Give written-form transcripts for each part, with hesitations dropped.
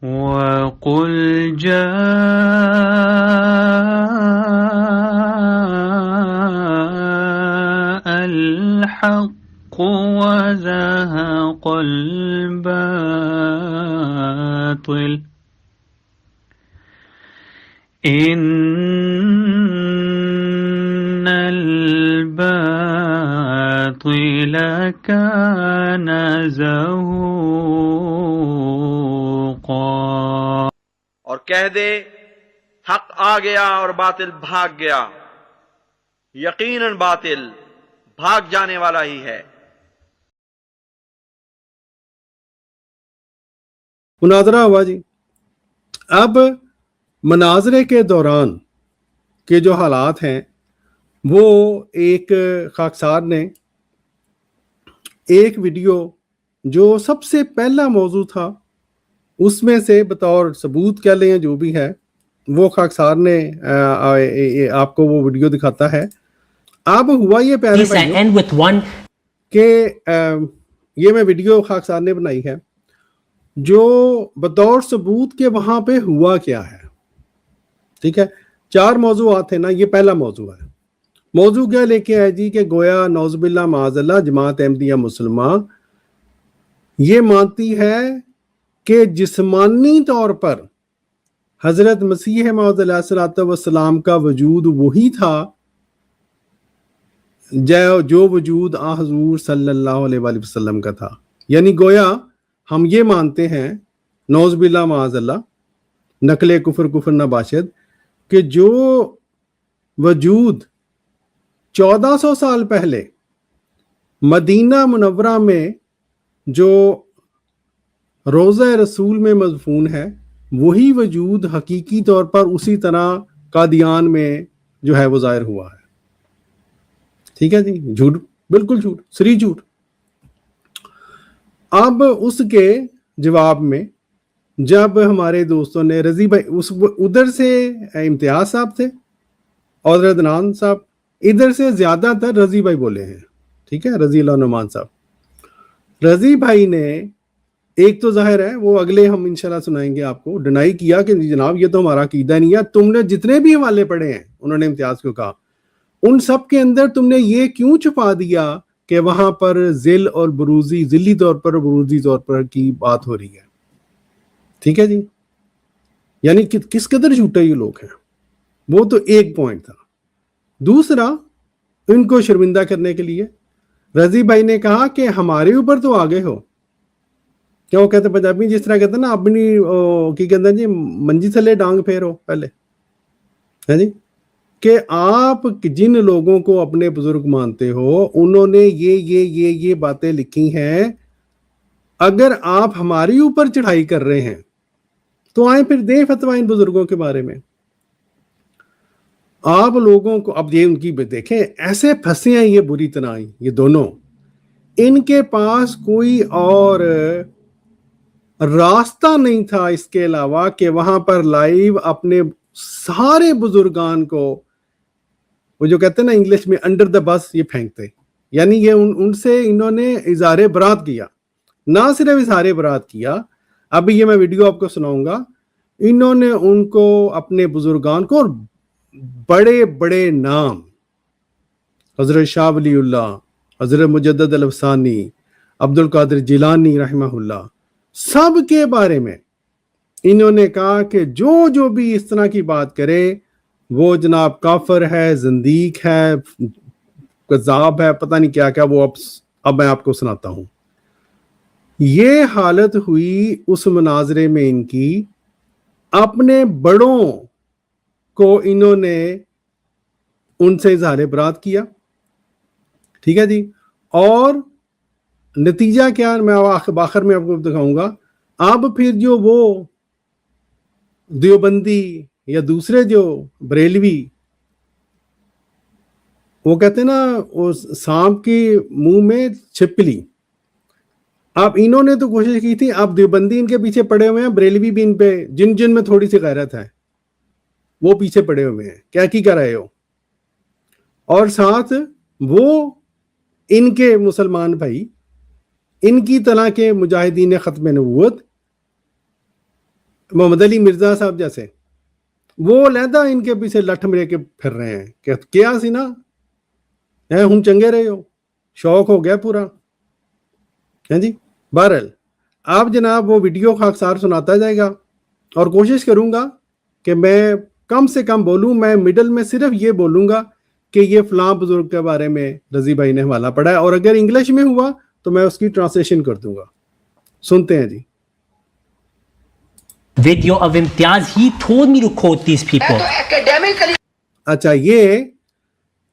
وَقُلْ جَاءَ الْحَقُّ وَزَهَقَ الْبَاطِلُ إِنَّ الْبَاطِلَ كَانَ زَهُوقًا۔ اور کہہ دے حق آ گیا اور باطل بھاگ گیا، یقیناً باطل بھاگ جانے والا ہی ہے۔ مناظرہ ہوا جی۔ اب مناظرے کے دوران کے جو حالات ہیں وہ ایک خاکسار نے ایک ویڈیو جو سب سے پہلا موضوع تھا اس میں سے بطور ثبوت کہہ لیں جو بھی ہے وہ خاکسار نے آپ کو وہ ویڈیو دکھاتا ہے۔ اب ہوا یہ پیارے بھائیوں کہ یہ میں ویڈیو خاکسار نے بنائی ہے جو بطور ثبوت کے وہاں پہ ہوا کیا ہے، ٹھیک ہے۔ 4 موضوعات ہیں نا، یہ پہلا موضوع ہے۔ موضوع کیا لے کے آئے جی کہ گویا نعوذ باللہ معاذ اللہ جماعت احمدیہ مسلمہ یہ مانتی ہے کہ جسمانی طور پر حضرت مسیح موعود علیہ الصلوۃ والسلام کا وجود وہی تھا جو وجود حضور صلی اللہ علیہ وآلہ وسلم کا تھا، یعنی گویا ہم یہ مانتے ہیں نعوذ باللہ معاذ اللہ نقل کفر نباشد کہ جو وجود 1400 سال پہلے مدینہ منورہ میں جو روضہ رسول میں مدفون ہے وہی وجود حقیقی طور پر اسی طرح قادیان میں جو ہے وہ ظاہر ہوا ہے، ٹھیک ہے جی۔ جھوٹ، بالکل جھوٹ، سری جھوٹ۔ اب اس کے جواب میں جب ہمارے دوستوں نے رضی بھائی ادھر سے امتیاز صاحب تھے اور عدنان صاحب، ادھر سے زیادہ تر رضی بھائی بولے ہیں، ٹھیک ہے، رضی اللہ نعمان صاحب۔ رضی بھائی نے ایک تو ظاہر ہے وہ اگلے ہم انشاءاللہ سنائیں گے آپ کو، ڈینائی کیا کہ جناب یہ تو ہمارا عقیدہ نہیں ہے، تم نے جتنے بھی حوالے پڑھے ہیں انہوں نے امتیاز کو کہا ان سب کے اندر تم نے یہ کیوں چھپا دیا کہ وہاں پر ذل اور بروزی، ذلی طور پر اور بروزی طور پر کی بات ہو رہی ہے، ٹھیک ہے جی۔ یعنی کس قدر جھوٹے یہ لوگ ہیں، وہ تو ایک پوائنٹ تھا۔ دوسرا، ان کو شرمندہ کرنے کے لیے رضی بھائی نے کہا کہ ہمارے اوپر تو آگے ہو، کیا وہ کہتے پنجابی جس طرح کہتے ہیں نا اپنی کی کہتے ہیں جی منجی تھلے ڈانگ پھیرو پہلے، ہے جی، کہ آپ جن لوگوں کو اپنے بزرگ مانتے ہو انہوں نے یہ باتیں لکھی ہیں، اگر آپ ہمارے اوپر چڑھائی کر رہے ہیں تو آئیں پھر دیں فتویٰ ان بزرگوں کے بارے میں۔ آپ لوگوں کو اب یہ ان کی دیکھیں ایسے پھنسے ہیں یہ بری طرح، یہ دونوں، ان کے پاس کوئی اور راستہ نہیں تھا اس کے علاوہ کہ وہاں پر لائیو اپنے سارے بزرگان کو وہ جو کہتے ہیں نا انگلش میں انڈر دا بس یہ پھینکتے، یعنی یہ ان سے انہوں نے اظہار برات کیا، نہ صرف اظہار برات کیا، ابھی یہ میں ویڈیو آپ کو سناؤں گا، انہوں نے ان کو اپنے بزرگان کو بڑے بڑے نام حضرت شاہ ولی اللہ، حضرت مجدد الافسانی، عبد القادر جیلانی رحمہ اللہ، سب کے بارے میں انہوں نے کہا کہ جو بھی اس طرح کی بات کرے وہ جناب کافر ہے، زندیق ہے، کذاب ہے، پتہ نہیں کیا کیا، وہ اب میں آپ کو سناتا ہوں۔ یہ حالت ہوئی اس مناظرے میں ان کی، اپنے بڑوں کو انہوں نے ان سے اظہار برات کیا، ٹھیک ہے جی، اور نتیجہ کیا میں آخر میں آپ کو دکھاؤں گا۔ اب پھر جو وہ دیوبندی یا دوسرے جو بریلوی وہ کہتے ہیں نا وہ سانپ کی منہ میں چھپکلی، اب انہوں نے تو کوشش کی تھی، اب دیوبندی ان کے پیچھے پڑے ہوئے ہیں، بریلوی بھی ان پہ جن میں تھوڑی سی غیرت ہے وہ پیچھے پڑے ہوئے ہیں، کیا کی کر رہے ہو، اور ساتھ وہ ان کے مسلمان بھائی ان کی طرح کے مجاہدین ختم نبوت محمد علی مرزا صاحب جیسے، وہ علیحدہ ان کے پیچھے لٹھ مرے کے پھر رہے ہیں کہ کیا سی نا ہم چنگے رہے ہو، شوق ہو گیا پورا. ہیں جی. بہرحال آپ جناب وہ ویڈیو خاکسار سناتا جائے گا اور کوشش کروں گا کہ میں کم سے کم بولوں. میں مڈل میں صرف یہ بولوں گا کہ یہ فلاں بزرگ کے بارے میں رضی بھائی نے حوالہ پڑھا ہے، اور اگر انگلش میں ہوا تو میں اس کی ٹرانسلیشن کر دوں گا. سنتے ہیں جی. Video of Imtiaz, he told me to quote these people. اچھا، یہ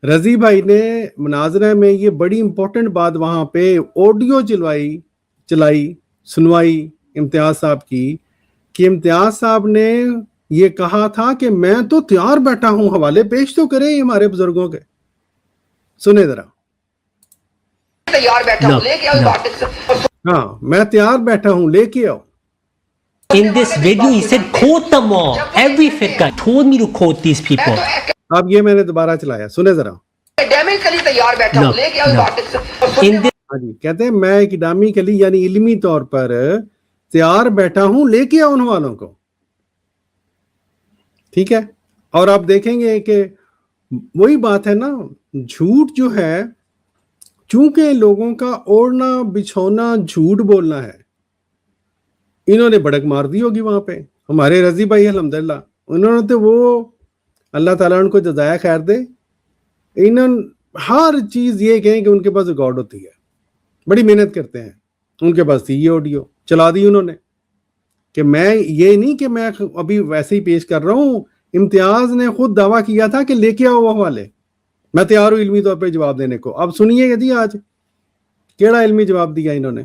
رضی بھائی نے مناظرہ میں یہ بڑی امپورٹنٹ بات وہاں پہ آڈیو چلائی سنوائی امتیاز صاحب کی، کہ امتیاز صاحب نے یہ کہا تھا کہ میں تو تیار بیٹھا ہوں، حوالے پیش تو کریں ہمارے بزرگوں کے. سنیں ذرا. ہاں، میں تیار بیٹھا ہوں، لے کے آؤ. In this video, he said, quote them all. Every firqa told me to quote these people. اب یہ میں نے دوبارہ چلایا، سنیں ذرا. In this ہاں جی، کہتے ہیں میں اکیڈیمکلی یعنی علمی طور پر تیار بیٹھا ہوں، لے کے آؤ ان والوں کو. ٹھیک ہے. اور آپ دیکھیں گے کہ وہی بات ہے نا، جھوٹ جو ہے، چونکہ لوگوں کا اوڑھنا بچھونا جھوٹ بولنا ہے، انہوں نے بڑک مار دی ہوگی وہاں پہ. ہمارے رضی بھائی الحمدللہ، انہوں نے تو وہ اللہ تعالیٰ ان کو جزائے خیر دے، انہوں ہر چیز یہ کہیں کہ ان کے پاس ریکارڈ ہوتی ہے، بڑی محنت کرتے ہیں. ان کے پاس تھی یہ آڈیو، چلا دی انہوں نے. کہ میں یہ نہیں کہ میں ابھی ویسے ہی پیش کر رہا ہوں، امتیاز نے خود دعویٰ کیا تھا کہ لے کے آؤ وہ حوالے، میں تیار ہوں علمی طور پہ جواب دینے کو. اب سنیے گا جی آج کیڑا علمی جواب دیا انہوں نے.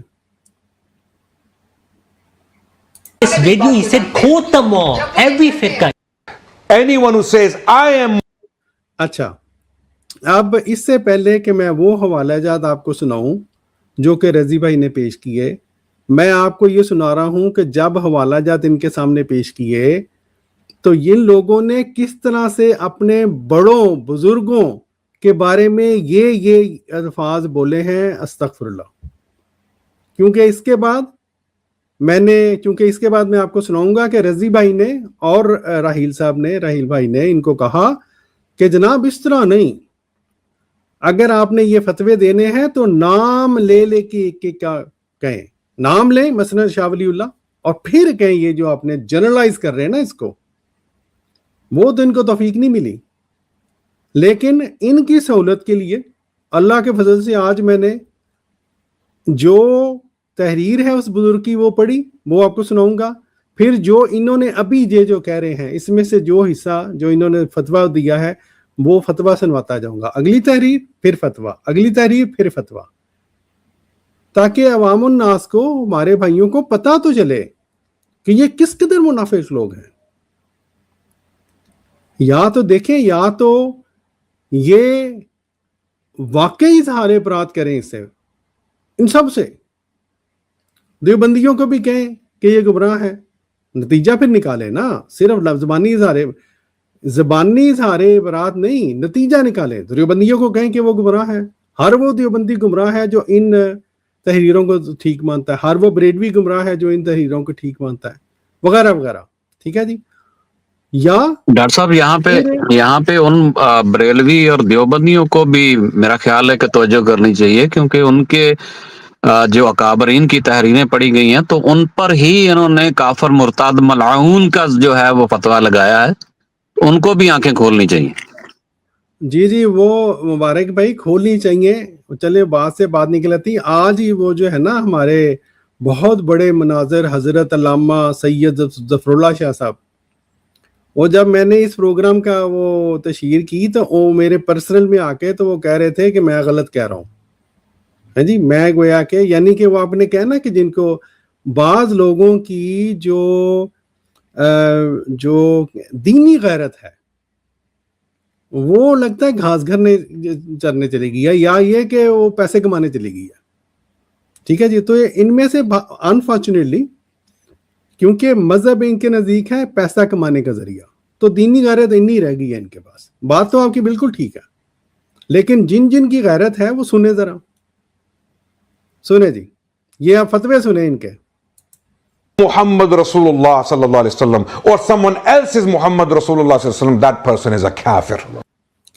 video, he said, quote them all. Every firqa. Anyone who says, I am اچھا، اب اس سے پہلے کہ میں وہ حوالہ جات آپ کو سناؤں جو کہ رضی بھائی نے پیش کیے، میں آپ کو یہ سنا رہا ہوں کہ جب حوالہ جات ان کے سامنے پیش کیے تو ان لوگوں نے کس طرح سے اپنے بڑوں بزرگوں کے بارے میں یہ الفاظ بولے ہیں، استغفر اللہ. کیونکہ اس کے بعد میں آپ کو سناؤں گا کہ رضی بھائی نے اور راہیل بھائی نے ان کو کہا کہ جناب اس طرح نہیں، اگر آپ نے یہ فتوے دینے ہیں تو نام لے کے کہیں، نام لیں مثلا شاہ ولی اللہ، اور پھر کہیں یہ جو آپ نے جنرلائز کر رہے ہیں نا اس کو، وہ تو ان کو توفیق نہیں ملی. لیکن ان کی سہولت کے لیے اللہ کے فضل سے آج میں نے جو تحریر ہے اس بزرگ کی وہ پڑھی، وہ آپ کو سناؤں گا. پھر جو انہوں نے ابھی جو کہہ رہے ہیں اس میں سے جو حصہ جو انہوں نے فتویٰ دیا ہے وہ فتویٰ سنواتا جاؤں گا. اگلی تحریر پھر فتویٰ، اگلی تحریر پھر فتویٰ، تاکہ عوام الناس کو، ہمارے بھائیوں کو پتہ تو چلے کہ یہ کس قدر منافق لوگ ہیں. یا تو دیکھیں، یا تو یہ واقعی اظہار برات کریں اس سے، ان سب سے. دیوبندیوں کو بھی کہیں کہ یہ گمراہ ہے، نتیجہ پھر نکالے نا. صرف زبانی اظہار برات نہیں، نتیجہ نکالے. دیوبندیوں کو کہیں کہ وہ گمراہ ہے، ہر وہ دیوبندی گمراہ ہے جو ان تحریروں کو ٹھیک مانتا ہے، ہر وہ بریلوی گمراہ ہے جو ان تحریروں کو ٹھیک مانتا ہے، وغیرہ وغیرہ. ٹھیک ہے جی. یا ڈاکٹر صاحب یہاں پہ ان بریلوی اور دیوبندیوں کو بھی میرا خیال ہے کہ توجہ کرنی چاہیے، کیونکہ ان کے جو اکابرین کی تحریریں پڑھی گئی ہیں تو ان پر ہی انہوں نے کافر مرتاد ملعون کا جو ہے وہ فتویٰ لگایا ہے. ان کو بھی آنکھیں کھولنی چاہیے. جی وہ مبارک بھائی کھولنی چاہیے. چلے بات سے بات نکل آتی. آج ہی وہ جو ہے نا ہمارے بہت بڑے مناظر حضرت علامہ سید ظفر اللہ شاہ صاحب، وہ جب میں نے اس پروگرام کا وہ تشہیر کی تو وہ میرے پرسنل میں آ کے تو وہ کہہ رہے تھے کہ میں غلط کہہ رہا ہوں. ہاں جی، میں گویا کہ یعنی کہ وہ آپ نے کہا نا کہ جن کو بعض لوگوں کی جو دینی غیرت ہے وہ لگتا ہے گھاس گھرنے چرنے چلے گی، یا یہ کہ وہ پیسے کمانے چلے گی ہے. ٹھیک ہے جی. تو ان میں سے انفارچونیٹلی کیونکہ مذہب ان کے نزدیک ہے پیسہ کمانے کا ذریعہ، تو دینی غیرت انی رہ گئی ہے ان کے پاس. بات تو آپ کی بالکل ٹھیک ہے، لیکن جن کی غیرت ہے وہ سنیں ذرا، سنیں جی. یہ آپ فتوے سنیں ان کے. Muhammad Rasulullah sallallahu alaihi wasallam or someone else is Muhammad Rasulullah sallallahu alaihi wasallam, that person is a kafir.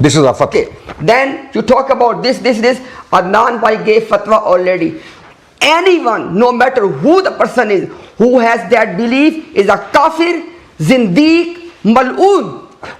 This is a fatwa. Okay, then you talk about this. Adnan Bhai gave fatwa already. Anyone, no matter who the person is, who has that belief is a kafir, zindiq, mal'oon.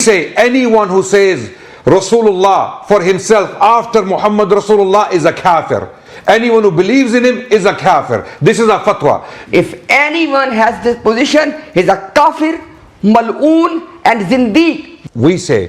say anyone who says Rasulullah for himself after Muhammad Rasulullah is a kafir. Anyone who believes in him is a kafir. This is a fatwa. If anyone has this position, he's a kafir, mal'oon and zindiq. We say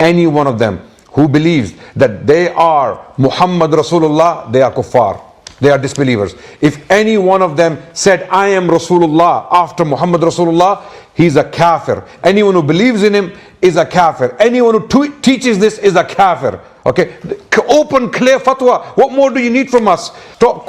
any one of them who believes that they are Muhammad Rasulullah, they are kuffar. They are disbelievers. If any one of them said, I am Rasulullah after Muhammad Rasulullah, he's a kafir. Anyone who believes in him is a kafir. Anyone who teaches this is a kafir. Okay? Open, clear fatwa. What more do you need from us? Talk.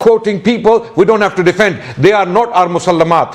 Quoting people we don't have to defend. They are not our musallamat.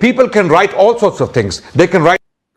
People can write all sorts of things. They can write.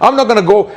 I'm not going to go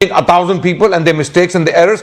1,000 people and their mistakes and their errors.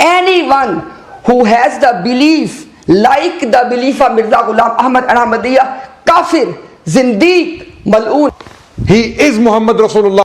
Anyone who has the belief like the belief of Mirza Ghulam Ahmad Ahmadiyya, kafir, zindeek, mal'oon. He is Muhammad Rasulullah.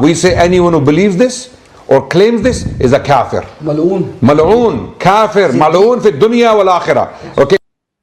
We say anyone who believes this or claims this is a kafir. Mal'oon, kafir, mal'oon fi dunya wal akhirah. Okay.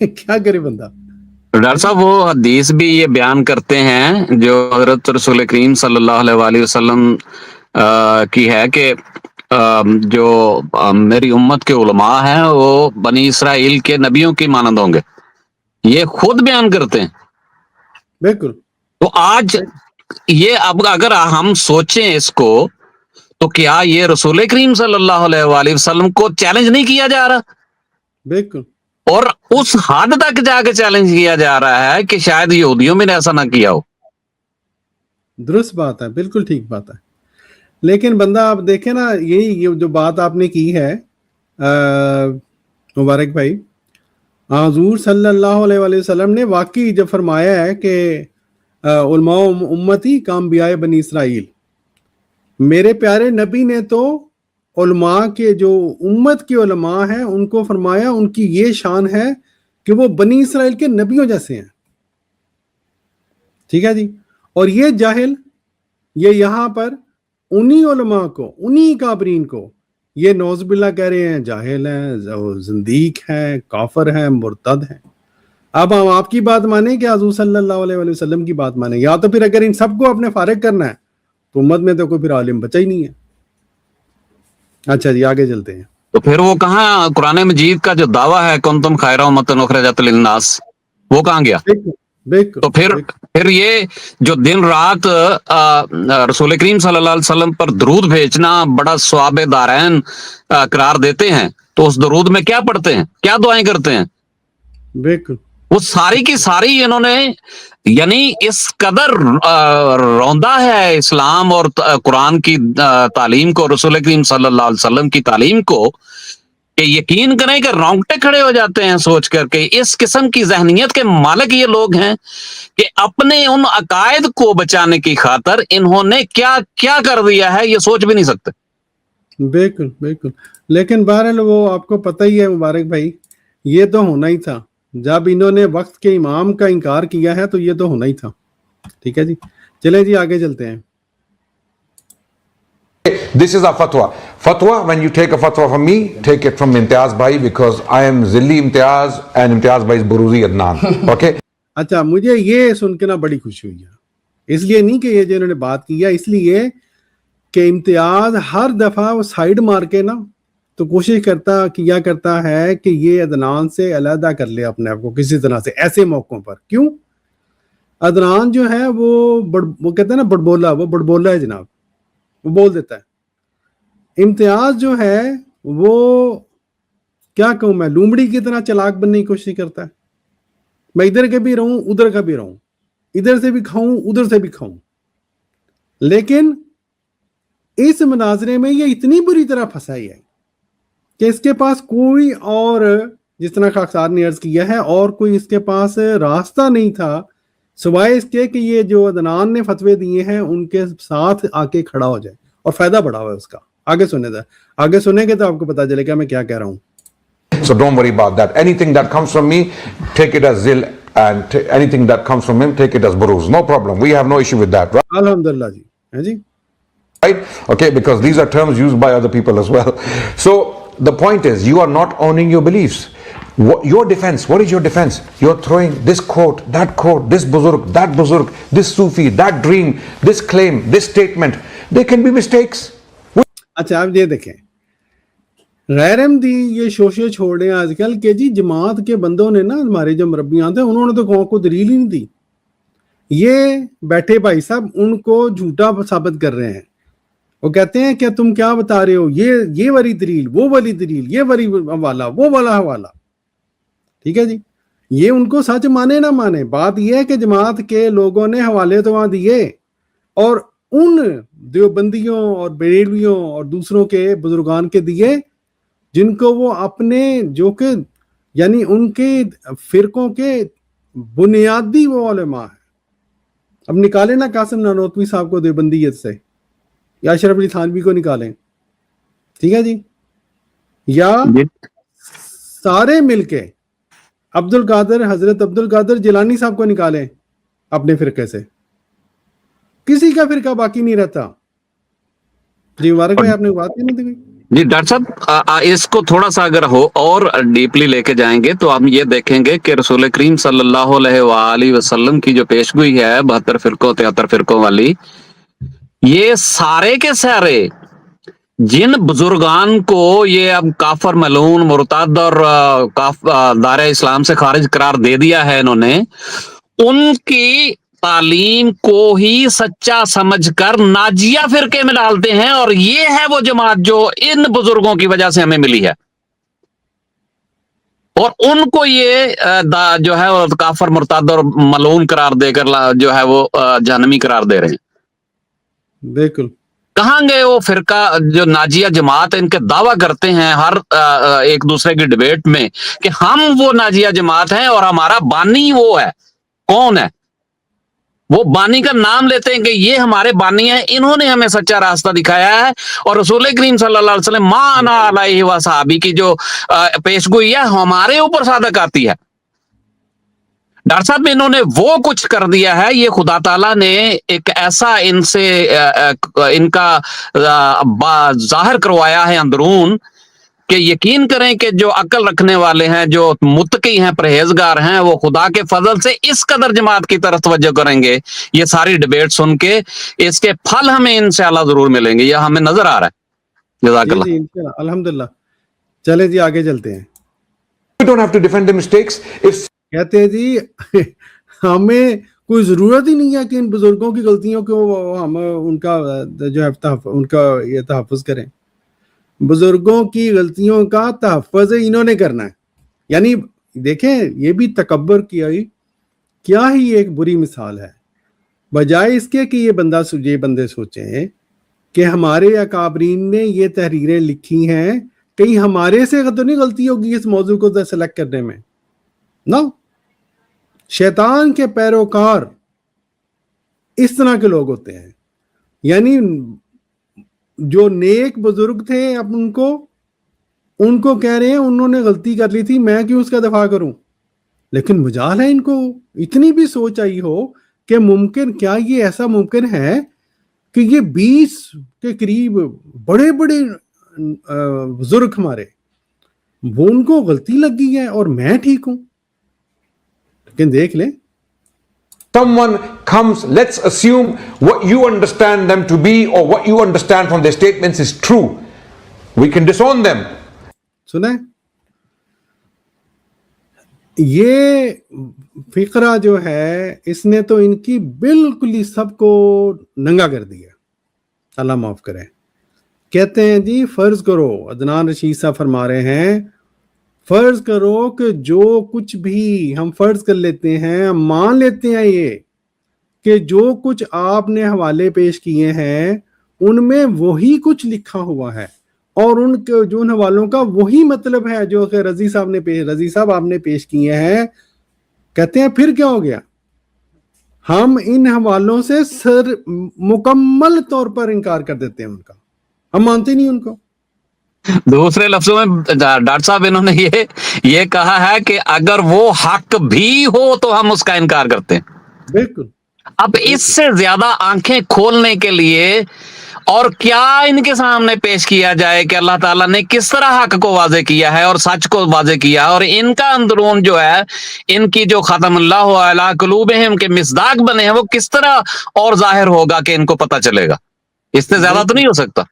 کیا کرے بندہ. Doctor صاحب وہ حدیث بھی یہ بیان کرتے ہیں جو حضرت رسول کریم صلی اللہ علیہ وآلہ وسلم کی ہے کہ جو میری امت کے علماء ہیں وہ بنی اسرائیل کے نبیوں کی مانند ہوں گے، یہ خود بیان کرتے ہیں. بالکل. تو آج یہ اب اگر ہم سوچیں اس کو تو کیا یہ رسول کریم صلی اللہ علیہ وآلہ وسلم کو چیلنج نہیں کیا جا رہا؟ بالکل. اور اس حد تک جا کے چیلنج کیا جا رہا ہے کہ شاید یہودیوں میں نے ایسا نہ کیا ہو. درست بات ہے، بالکل ٹھیک بات ہے. لیکن بندہ آپ دیکھیں نا، یہ جو بات آپ نے کی ہے مبارک بھائی، حضور صلی اللہ علیہ وآلہ وسلم نے واقعی جب فرمایا ہے کہ علماء امتی کانبیاء بنی اسرائیل، میرے پیارے نبی نے تو علماء کے جو امت کے علماء ہیں ان کو فرمایا ان کی یہ شان ہے کہ وہ بنی اسرائیل کے نبیوں جیسے ہیں. ٹھیک ہے جی. اور یہ جاہل یہ یہاں پر انہی علماء کو، انہی کافرین کو یہ نعوذ باللہ کہہ رہے ہیں جاہل ہیں، زندیق ہیں، کافر ہیں، مرتد ہیں. اب ہم آپ کی بات مانیں کہ حضور صلی اللہ علیہ وآلہ وسلم کی بات مانیں، یا تو پھر اگر ان سب کو اپنے فارغ کرنا ہے تو امت میں تو کوئی پھر عالم بچا ہی نہیں ہے. اچھا جی آگے چلتے ہیں. تو پھر وہ کہاں قرآن مجید کا جو دعویٰ ہے کنتم خیر امۃ اخرجت للناس، وہ کہاں گیا؟ تو پھر یہ جو دن رات رسول کریم صلی اللہ علیہ وسلم پر درود بھیجنا بڑا ثواب دارین قرار دیتے ہیں، تو اس درود میں کیا پڑھتے ہیں، کیا دعائیں کرتے ہیں؟ بالکل. وہ ساری کی ساری انہوں نے یعنی اس قدر روندا ہے اسلام اور قرآن کی تعلیم کو، رسول کریم صلی اللہ علیہ وسلم کی تعلیم کو، کہ یقین کریں کہ رونگٹے کھڑے ہو جاتے ہیں سوچ کر کے اس قسم کی ذہنیت کے مالک یہ لوگ ہیں کہ اپنے ان عقائد کو بچانے کی خاطر انہوں نے کیا کیا کر دیا ہے یہ سوچ بھی نہیں سکتے. بالکل بالکل. لیکن بہرحال وہ آپ کو پتہ ہی ہے مبارک بھائی، یہ تو ہونا ہی تھا. جب انہوں نے وقت کے امام کا انکار کیا ہے تو یہ تو ہونا ہی تھا. ٹھیک ہے جی، چلیں جی آگے چلتے ہیں. This is a fatwa. Fatwa, when you take a fatwa from me, take it from Imtiaz Bhai because I am Zilli Imtiaz and Imtiaz Bhai is Buruzi Adnan. Okay? اچھا مجھے یہ سن کے نا بڑی خوشی ہوئی ہے، اس لیے نہیں کہ یہ جو انہوں نے بات کیا، اس لیے کہ امتیاز ہر دفعہ وہ سائیڈ مار کے نا تو کوشش کیا کرتا ہے کہ یہ عدنان سے علیحدہ کر لے اپنے آپ کو کسی طرح سے ایسے موقعوں پر. کیوں؟ عدنان جو ہے وہ کہتے ہیں نا بڑبولا ہے جناب، وہ بول دیتا ہے. امتیاز جو ہے وہ کیا کہوں میں، لومڑی کی طرح چلاک بننے کی کوشش کرتا ہے. میں ادھر کا بھی رہوں ادھر کا بھی رہوں، ادھر سے بھی کھاؤں ادھر سے بھی کھاؤں. لیکن اس مناظرے میں یہ اتنی بری طرح پھنسائی ہے کہ اس کے پاس کوئی اور، جس طرح خاکسار نے عرض کیا ہے، اور کوئی اس کے پاس راستہ نہیں تھا سوائے اس کے کہ یہ جو عدنان نے فتوے دیے ہیں ان کے ساتھ آ کے کھڑا ہو جائے، اور فائدہ بڑا ہوا ہے اس کا. آگے سنیں گے تو آپ کو پتا چلے گا میں کیا کہہ رہا ہوں. So don't worry about that. Anything that comes from me, take it as Zil, and anything that comes from him, take it as Buruz. No problem. We have no issue with that, right? الحمدللہ جی. ہے جی. Right? Okay, because these are terms used by other people as well. So the point is, you are not owning your beliefs. Your defense, what is your defense? You're throwing this quote, this buzurg, this Sufi, that dream, this claim, this statement. There can be mistakes. اچھا آپ یہ دیکھیں، غیر احمدی یہ شوشے چھوڑ رہے ہیں آج کل کہ جی جماعت کے بندوں نے نا، ہمارے جو مربیان تھے انہوں نے تو قوم کو دلیل ہی نہیں دی. یہ بیٹھے بھائی صاحب ان کو جھوٹا ثابت کر رہے ہیں. وہ کہتے ہیں کہ تم کیا بتا رہے ہو، یہ والی دلیل، وہ والی دلیل، یہ والی حوالہ، وہ والا حوالہ. ٹھیک ہے جی. یہ ان کو سچ مانے نہ مانے، بات یہ ہے کہ جماعت کے لوگوں نے حوالے تو وہاں دیے، اور ان دیوبندیوں اور بریلویوں اور دوسروں کے بزرگان کے دیے جن کو وہ اپنے، جو کہ یعنی ان کے فرقوں کے بنیادی وہ علماء ہیں. اب نکالیں نا قاسم نانوتوی صاحب کو دیوبندیت سے، یا اشرف علی تھانوی کو نکالیں. ٹھیک ہے جی. یا سارے مل کے حضرت عبد القادر جیلانی صاحب کو نکالیں اپنے فرقے سے، کسی کا فرقہ باقی نہیں رہتا. جی مبارک بھائی آپ نے بات نہیں تھی. جی ڈاکٹر صاحب اس کو تھوڑا سا اگر ہو اور ڈیپلی لے کے جائیں گے تو ہم یہ دیکھیں گے کہ رسول کریم صلی اللہ علیہ وآلہ وسلم کی جو پیشگوئی ہے 72 فرقوں 73 فرقوں والی، یہ سارے کے سارے جن بزرگان کو یہ اب کافر ملعون مرتد اور دائرہ اسلام سے خارج قرار دے دیا ہے انہوں نے، ان کی تعلیم کو ہی سچا سمجھ کر ناجیہ فرقے میں ڈالتے ہیں، اور یہ ہے وہ جماعت جو ان بزرگوں کی وجہ سے ہمیں ملی ہے، اور ان کو یہ جو ہے وہ کافر مرتد اور ملعون قرار دے کر جو ہے وہ جہنمی قرار دے رہے ہیں۔ بالکل کہاں گئے وہ فرقہ جو ناجیہ جماعت ان کے دعویٰ کرتے ہیں ہر ایک دوسرے کی ڈیبیٹ میں کہ ہم وہ ناجیہ جماعت ہیں اور ہمارا بانی وہ ہے؟ کون ہے وہ بانی؟ کا نام لیتے ہیں کہ یہ ہمارے بانی ہیں، انہوں نے ہمیں سچا راستہ دکھایا ہے، اور رسول کریم صلی اللہ علیہ وسلم ما انا علیہ وصحابی کی جو پیشگوئی ہے ہمارے اوپر صادق آتی ہے۔ ڈاکٹر صاحب انہوں نے وہ کچھ کر دیا ہے، یہ خدا تعالیٰ نے ایک ایسا ان سے ان کا ظاہر کروایا ہے اندرون کہ یقین کریں کہ جو عقل رکھنے والے ہیں، جو متقی ہیں، پرہیزگار ہیں، وہ خدا کے فضل سے اس قدر جماعت کی طرف توجہ کریں گے یہ ساری ڈیبیٹ سن کے، اس کے پھل ہمیں انشاءاللہ ضرور ملیں گے، یہ ہمیں نظر آ رہا ہے۔ جزاک اللہ۔ جی انشاءاللہ الحمدللہ۔ چلے جی آگے چلتے ہیں۔ We don't have to defend the mistakes. If کہتے ہیں جی ہمیں کوئی ضرورت ہی نہیں ہے کہ ان بزرگوں کی غلطیوں کو ہم ان کا جو ہے ان کا یہ تحفظ کریں۔ بزرگوں کی غلطیوں کا تحفظ انہوں نے کرنا ہے۔ یعنی دیکھیں یہ بھی تکبر کیا ہی ایک بری مثال ہے، بجائے اس کے کہ یہ بندے سوچیں کہ ہمارے اکابرین نے یہ تحریریں لکھی ہیں، کہیں ہمارے سے تو نہیں غلطی ہوگی اس موضوع کو سلیکٹ کرنے میں؟ نو، شیطان کے پیروکار اس طرح کے لوگ ہوتے ہیں۔ یعنی جو نیک بزرگ تھے اب ان کو کہہ رہے ہیں انہوں نے غلطی کر لی تھی، میں کیوں اس کا دفاع کروں؟ لیکن مجال ہے ان کو اتنی بھی سوچ آئی ہو کہ ممکن کیا یہ ایسا ممکن ہے کہ یہ 20 کے قریب بڑے بڑے بزرگ ہمارے، وہ ان کو غلطی لگ گئی ہے اور میں ٹھیک ہوں؟ لیکن دیکھ لیں، someone comes, let's assume what you understand them to be or what you understand from their statements is true. We can disown them. سنیں یہ فقرہ جو ہے اس نے تو ان کی بالکل ہی سب کو ننگا کر دیا، اللہ معاف کرے۔ کہتے ہیں جی فرض کرو، عدنان رشید صاحب فرما رہے ہیں فرض کرو کہ جو کچھ بھی ہم فرض کر لیتے ہیں، ہم مان لیتے ہیں یہ کہ جو کچھ آپ نے حوالے پیش کیے ہیں ان میں وہی کچھ لکھا ہوا ہے، اور ان کے جو ان حوالوں کا وہی مطلب ہے جو کہ رضی صاحب آپ نے پیش کیے ہیں۔ کہتے ہیں پھر کیا ہو گیا؟ ہم ان حوالوں سے مکمل طور پر انکار کر دیتے ہیں، ان کا ہم مانتے نہیں ان کو۔ دوسرے لفظوں میں ڈاکٹر صاحب انہوں نے یہ کہا ہے کہ اگر وہ حق بھی ہو تو ہم اس کا انکار کرتے ہیں۔ بالکل۔ اب اس سے زیادہ آنکھیں کھولنے کے لیے اور کیا ان کے سامنے پیش کیا جائے کہ اللہ تعالیٰ نے کس طرح حق کو واضح کیا ہے اور سچ کو واضح کیا، اور ان کا اندرون جو ہے ان کی جو ختم اللہ علی قلوبہم کے مصداق بنے ہیں وہ کس طرح اور ظاہر ہوگا کہ ان کو پتہ چلے گا؟ اس سے زیادہ تو نہیں ہو سکتا۔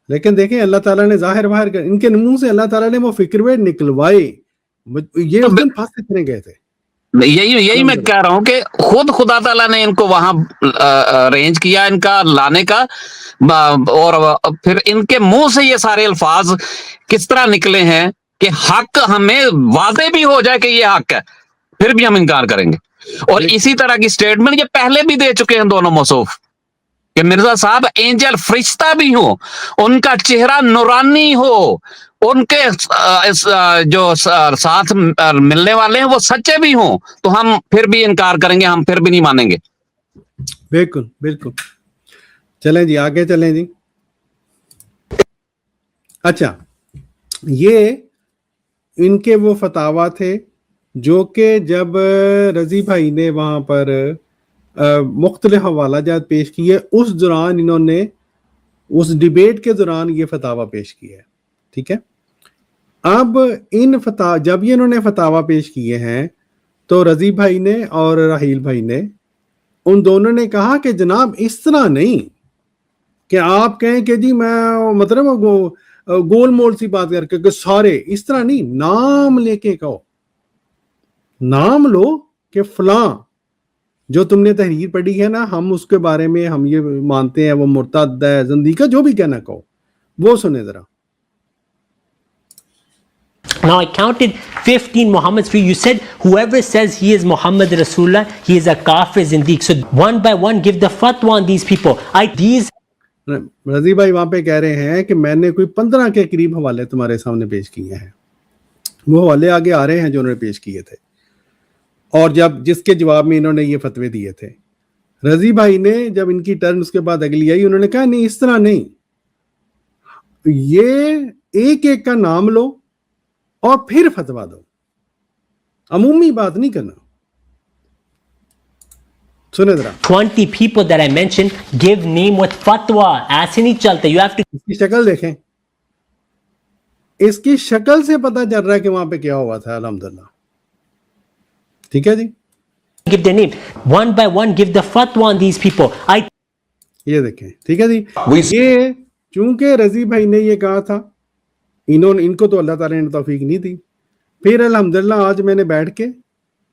لیکن دیکھیں اللہ تعالیٰ نے ظاہر باہر کر، ان کے منہ سے اللہ تعالیٰ نے وہ فکروے نکلوائے، یہ اس دن پھنس کتنے گئے تھے۔ یہی میں کہہ رہا ہوں کہ خود خدا تعالیٰ نے ان کو وہاں ارینج کیا ان کا لانے کا، اور پھر ان کے منہ سے یہ سارے الفاظ کس طرح نکلے ہیں کہ حق ہمیں واضح بھی ہو جائے کہ یہ حق ہے پھر بھی ہم انکار کریں گے۔ اور اسی طرح کی سٹیٹمنٹ یہ پہلے بھی دے چکے ہیں دونوں موصوف کہ مرزا صاحب اینجل فرشتہ بھی ہو، ان کا چہرہ نورانی ہو، ان کے جو ساتھ ملنے والے ہیں وہ سچے بھی ہوں، تو ہم پھر بھی انکار کریں گے، ہم پھر بھی نہیں مانیں گے۔ بالکل بالکل۔ چلیں جی آگے چلیں جی۔ اچھا، یہ ان کے وہ فتاوا تھے جو کہ جب رضی بھائی نے وہاں پر مختلف حوالہ جات پیش کیے، اس دوران انہوں نے اس ڈیبیٹ کے دوران یہ فتاویٰ پیش کیا ہے. ٹھیک ہے, اب جب یہ انہوں نے فتاویٰ پیش کیے ہیں تو رضی بھائی نے اور راحیل بھائی نے, ان دونوں نے کہا کہ جناب اس طرح نہیں کہ آپ کہیں کہ جی میں مطلب گول مول سی بات کر کے کہ سارے اس طرح نہیں, نام لے کے کہو, نام لو کہ فلاں جو تم نے تحریر پڑھی ہے نا, ہم اس کے بارے میں ہم یہ مانتے ہیں وہ مرتد ہے, زندیق ہے, جو بھی کہنا کہو, وہ سنیں ذرا. Now I counted 15 Muhammad's for you. You said whoever says he is Muhammad Rasulullah, he is a kafir zindiq. So one by one give the fatwa on these people. رضی بھائی وہاں پہ کہہ رہے ہیں کہ میں نے کوئی 15 کے قریب حوالے تمہارے سامنے پیش کیے ہیں. وہ حوالے آگے آ رہے ہیں جو انہوں نے پیش کیے تھے, اور جس کے جواب میں انہوں نے یہ فتوے دیے تھے. رضی بھائی نے جب ان کی ٹرن اس کے بعد اگلی آئی, انہوں نے کہا نہیں اس طرح نہیں, یہ ایک ایک کا نام لو اور پھر فتوا دو, عمومی بات نہیں کرنا. سنے ذرا 20 people that I mentioned give name with fatwa. ایسے نہیں چلتے. You have to اس کی شکل دیکھیں, اس کی شکل سے پتہ چل رہا ہے کہ وہاں پہ کیا ہوا تھا. الحمدللہ. ٹھیک ہے جی, give their name. One by one give the fatwa on these people. یہ دیکھیں. ٹھیک ہے جی, یہ چونکہ رضی بھائی نے یہ کہا تھا, ان کو تو اللہ تعالیٰ نے توفیق نہیں دی. پھر الحمدللہ آج میں نے بیٹھ کے,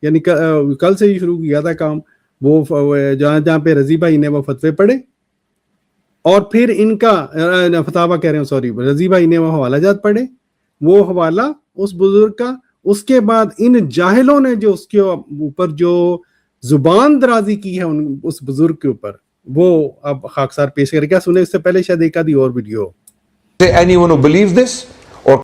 یعنی کل سے ہی شروع کیا تھا کام, وہ جہاں پہ رضی بھائی نے وہ فتوے پڑھے اور پھر ان کا فتاویٰ کہہ رہے ہیں, سوری, رضی بھائی نے وہ حوالہ جات پڑھے, وہ حوالہ اس بزرگ کا. اس کے بعد ان جاہلوں نے جو اس کے اوپر جو زبان درازی کی ہے اس بزرگ کے اوپر, وہ اب خاکسار پیش کر کیا سنے. اس سے پہلے شاید ایک آدھی اور video. Anyone who believes this or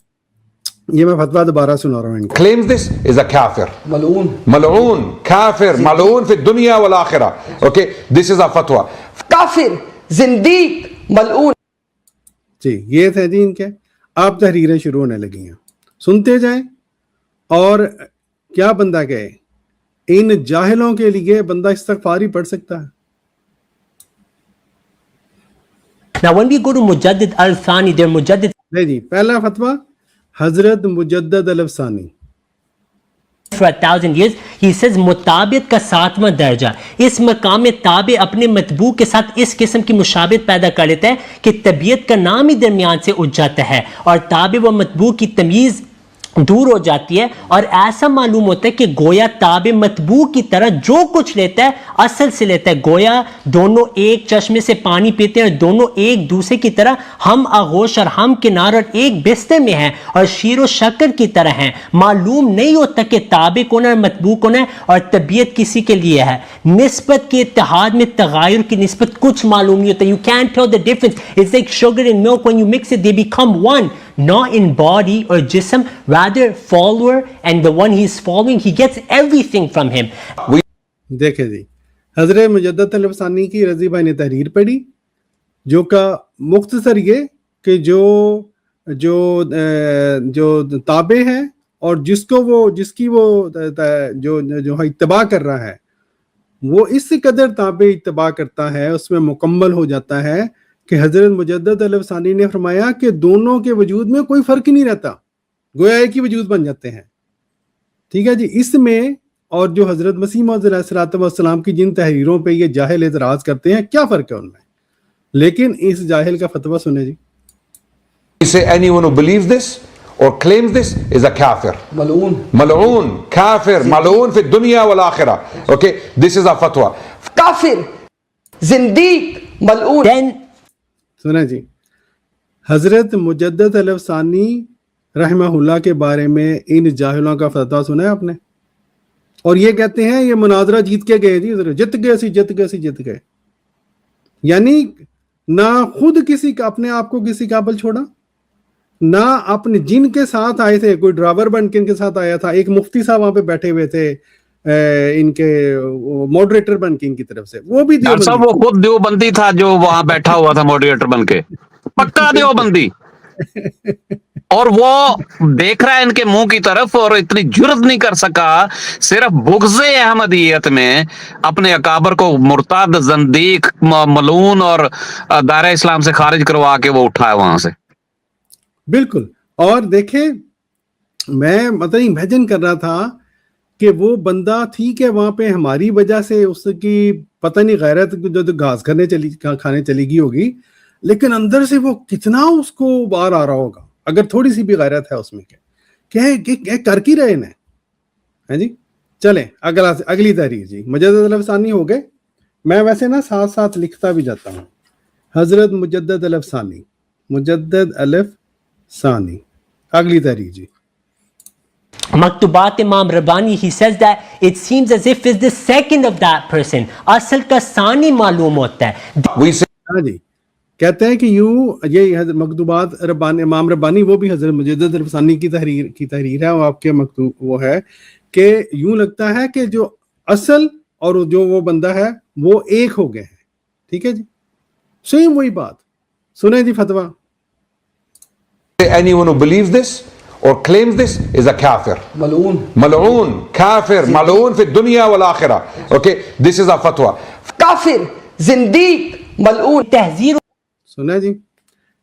یہ میں فتویٰ دوبارہ سنا رہا ہوں. claims this is a kafir. Mal'oon, kafir, mal'oon fi dunya wal akhirah. Okay, this is a fatwa. کافر, زندیق, ملعون. جی یہ تھے جی ان کے. آپ تحریریں شروع ہونے لگی ہیں, سنتے جائیں. اور کیا بندہ کہے, ان جاہلوں کے لیے بندہ استغفار ہی پڑھ سکتا ہے. Now when we go to Mujaddid al-Thani, they're Mujaddid نہیں جی, پہلا فتویٰ حضرت مجدد الافسانی for 1000 years. He says مطابق کا 7واں درجہ. اس مقام تابع اپنے مطبوع کے ساتھ اس قسم کی مشابہت پیدا کر لیتا ہے کہ طبیعت کا نام ہی درمیان سے اٹھ جاتا ہے اور تابع و مطبوع کی تمیز دور ہو جاتی ہے, اور ایسا معلوم ہوتا ہے کہ گویا تابع مطبوع کی طرح جو کچھ لیتا ہے اصل سے لیتا ہے. گویا دونوں ایک چشمے سے پانی پیتے ہیں اور دونوں ایک دوسرے کی طرح ہم آغوش اور ہم کنار اور ایک بستر میں ہیں اور شیر و شکر کی طرح ہیں. معلوم نہیں ہوتا کہ تابع کون ہے اور مطبوع کون ہے, اور طبیعت کسی کے لیے ہے. نسبت کے اتحاد میں تغیر کی نسبت کچھ معلوم نہیں ہوتا. You can't tell the difference. It's like sugar and milk. When you mix it, they become one. Not in body or jism, rather follower, and the one he is following, he gets everything from him. دیکھیں جی, حضرت مجدد الافسانی کی رضی بھائی نے تحریر پڑھی, جو کا مختصر یہ کہ جو تابع ہے اور جس کی وہ جو اتباع کر رہا ہے, وہ اس قدر تابع اتباع کرتا ہے, اس میں مکمل ہو جاتا ہے کہ حضرت مجدد الافسانی نے فرمایا کہ دونوں کے وجود میں کوئی فرق نہیں رہتا, گویا ایک ہی وجود بن جاتے ہیں. ٹھیک ہے جی, اس میں اور جو حضرت مسیح موعود علیہ الصلوۃ والسلام کی جن تحریروں پہ یہ جاہل اعتراض کرتے ہیں, کیا فرق ہے ان میں؟ لیکن اس جاہل کا فتویٰ سنیں جی. Say anyone who believes this or claims this is a kafir. Mal'oon, kafir, mal'oon fi dunya wal akhirah. Okay, this is a fatwa. کافر, زندیق, ملعون. Then سنیں جی, حضرت مجدد الافسانی رحمہ اللہ کے بارے میں ان جاہلوں کا فتویٰ سنا ہے آپ نے, اور یہ کہتے ہیں یہ مناظرہ جیت کے گئے جی, جت گئے. یعنی نہ خود کسی کا اپنے آپ کو کسی قابل چھوڑا, نہ اپنے جن کے ساتھ آئے تھے, کوئی ڈرائیور بن کے ان کے ساتھ آیا تھا, ایک مفتی صاحب وہاں پہ بیٹھے ہوئے تھے ان کے ماڈریٹر بن کے ان کی طرف سے, وہ بھی صاحب وہ خود دیوبندی تھا جو وہاں بیٹھا ہوا تھا ماڈریٹر بن کے, پکا دیوبندی. اور وہ دیکھ رہا ہے ان کے منہ کی طرف اور اتنی جرت نہیں کر سکا، صرف بغض احمدیت میں اپنے اکابر کو مرتد، زندیق، ملعون اور دائرہ اسلام سے خارج کروا کے وہ اٹھا ہے وہاں سے. بالکل. اور دیکھیں میں مطلب امیجن کر رہا تھا کہ وہ بندہ ٹھیک ہے وہاں پہ ہماری وجہ سے اس کی پتہ نہیں غیرت جو گھاس کھانے چلی گئی ہوگی، لیکن اندر سے وہ کتنا اس کو بار آ رہا ہوگا اگر تھوڑی سی بھی غیرت ہے اس میں. کہ کر کی رہے ہیں. ہاں جی چلیں اگلی تحریر جی. مجدد الف ثانی ہو گئے. میں ویسے نا ساتھ ساتھ لکھتا بھی جاتا ہوں. حضرت مجدد الف ثانی، مجدد الف ثانی، اگلی تحریر جی. مکتوبات امام ربانی, he says that it seems as if it's the second of that person. اصل کا ثانی معلوم ہوتا ہے. ہاں جی کہتے ہیں کہ یوں یہ مکتوبات ربانی امام ربانی وہ بھی حضرت مجدد الف ثانی کی تحریر ہے. اور آپ کے مکتوب وہ ہے کہ یوں لگتا ہے کہ جو اصل اور جو وہ بندہ ہے وہ ایک ہو گئے ہیں. ٹھیک ہے جی سیم وہی بات. سنیں جی فتویٰ. Anyone who believes this or claims this is a kafir. Mal'oon, kafir, mal'oon fi dunya wal akhirah. Okay, this is a fatwa. کافر، زندیق، ملعون. تحذیر سنا جی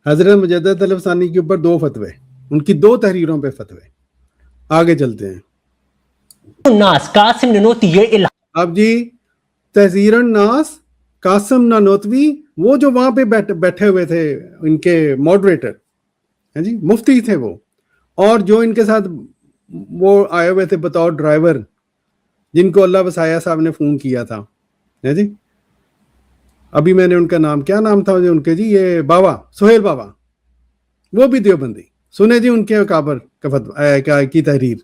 حضرت مجدد الف ثانی کے اوپر 2 فتوے، ان کی 2 تحریروں پہ فتوے. آگے چلتے ہیں. الناس قاسم نانوتوی یہ اب جی تحذیر الناس قاسم نانوتوی وہ جو وہاں پہ بیٹھے ہوئے تھے ان کے ماڈریٹر ہیں جی مفتی تھے وہ، اور جو ان کے ساتھ وہ آئے ہوئے تھے بطور ڈرائیور جن کو اللہ وسایہ صاحب نے فون کیا تھا ہے جی. ابھی میں نے ان کا نام کیا نام تھا ان کے جی یہ بابا سہیل بابا، وہ بھی دیوبندی. سنے جی ان کے اکابر کی تحریر.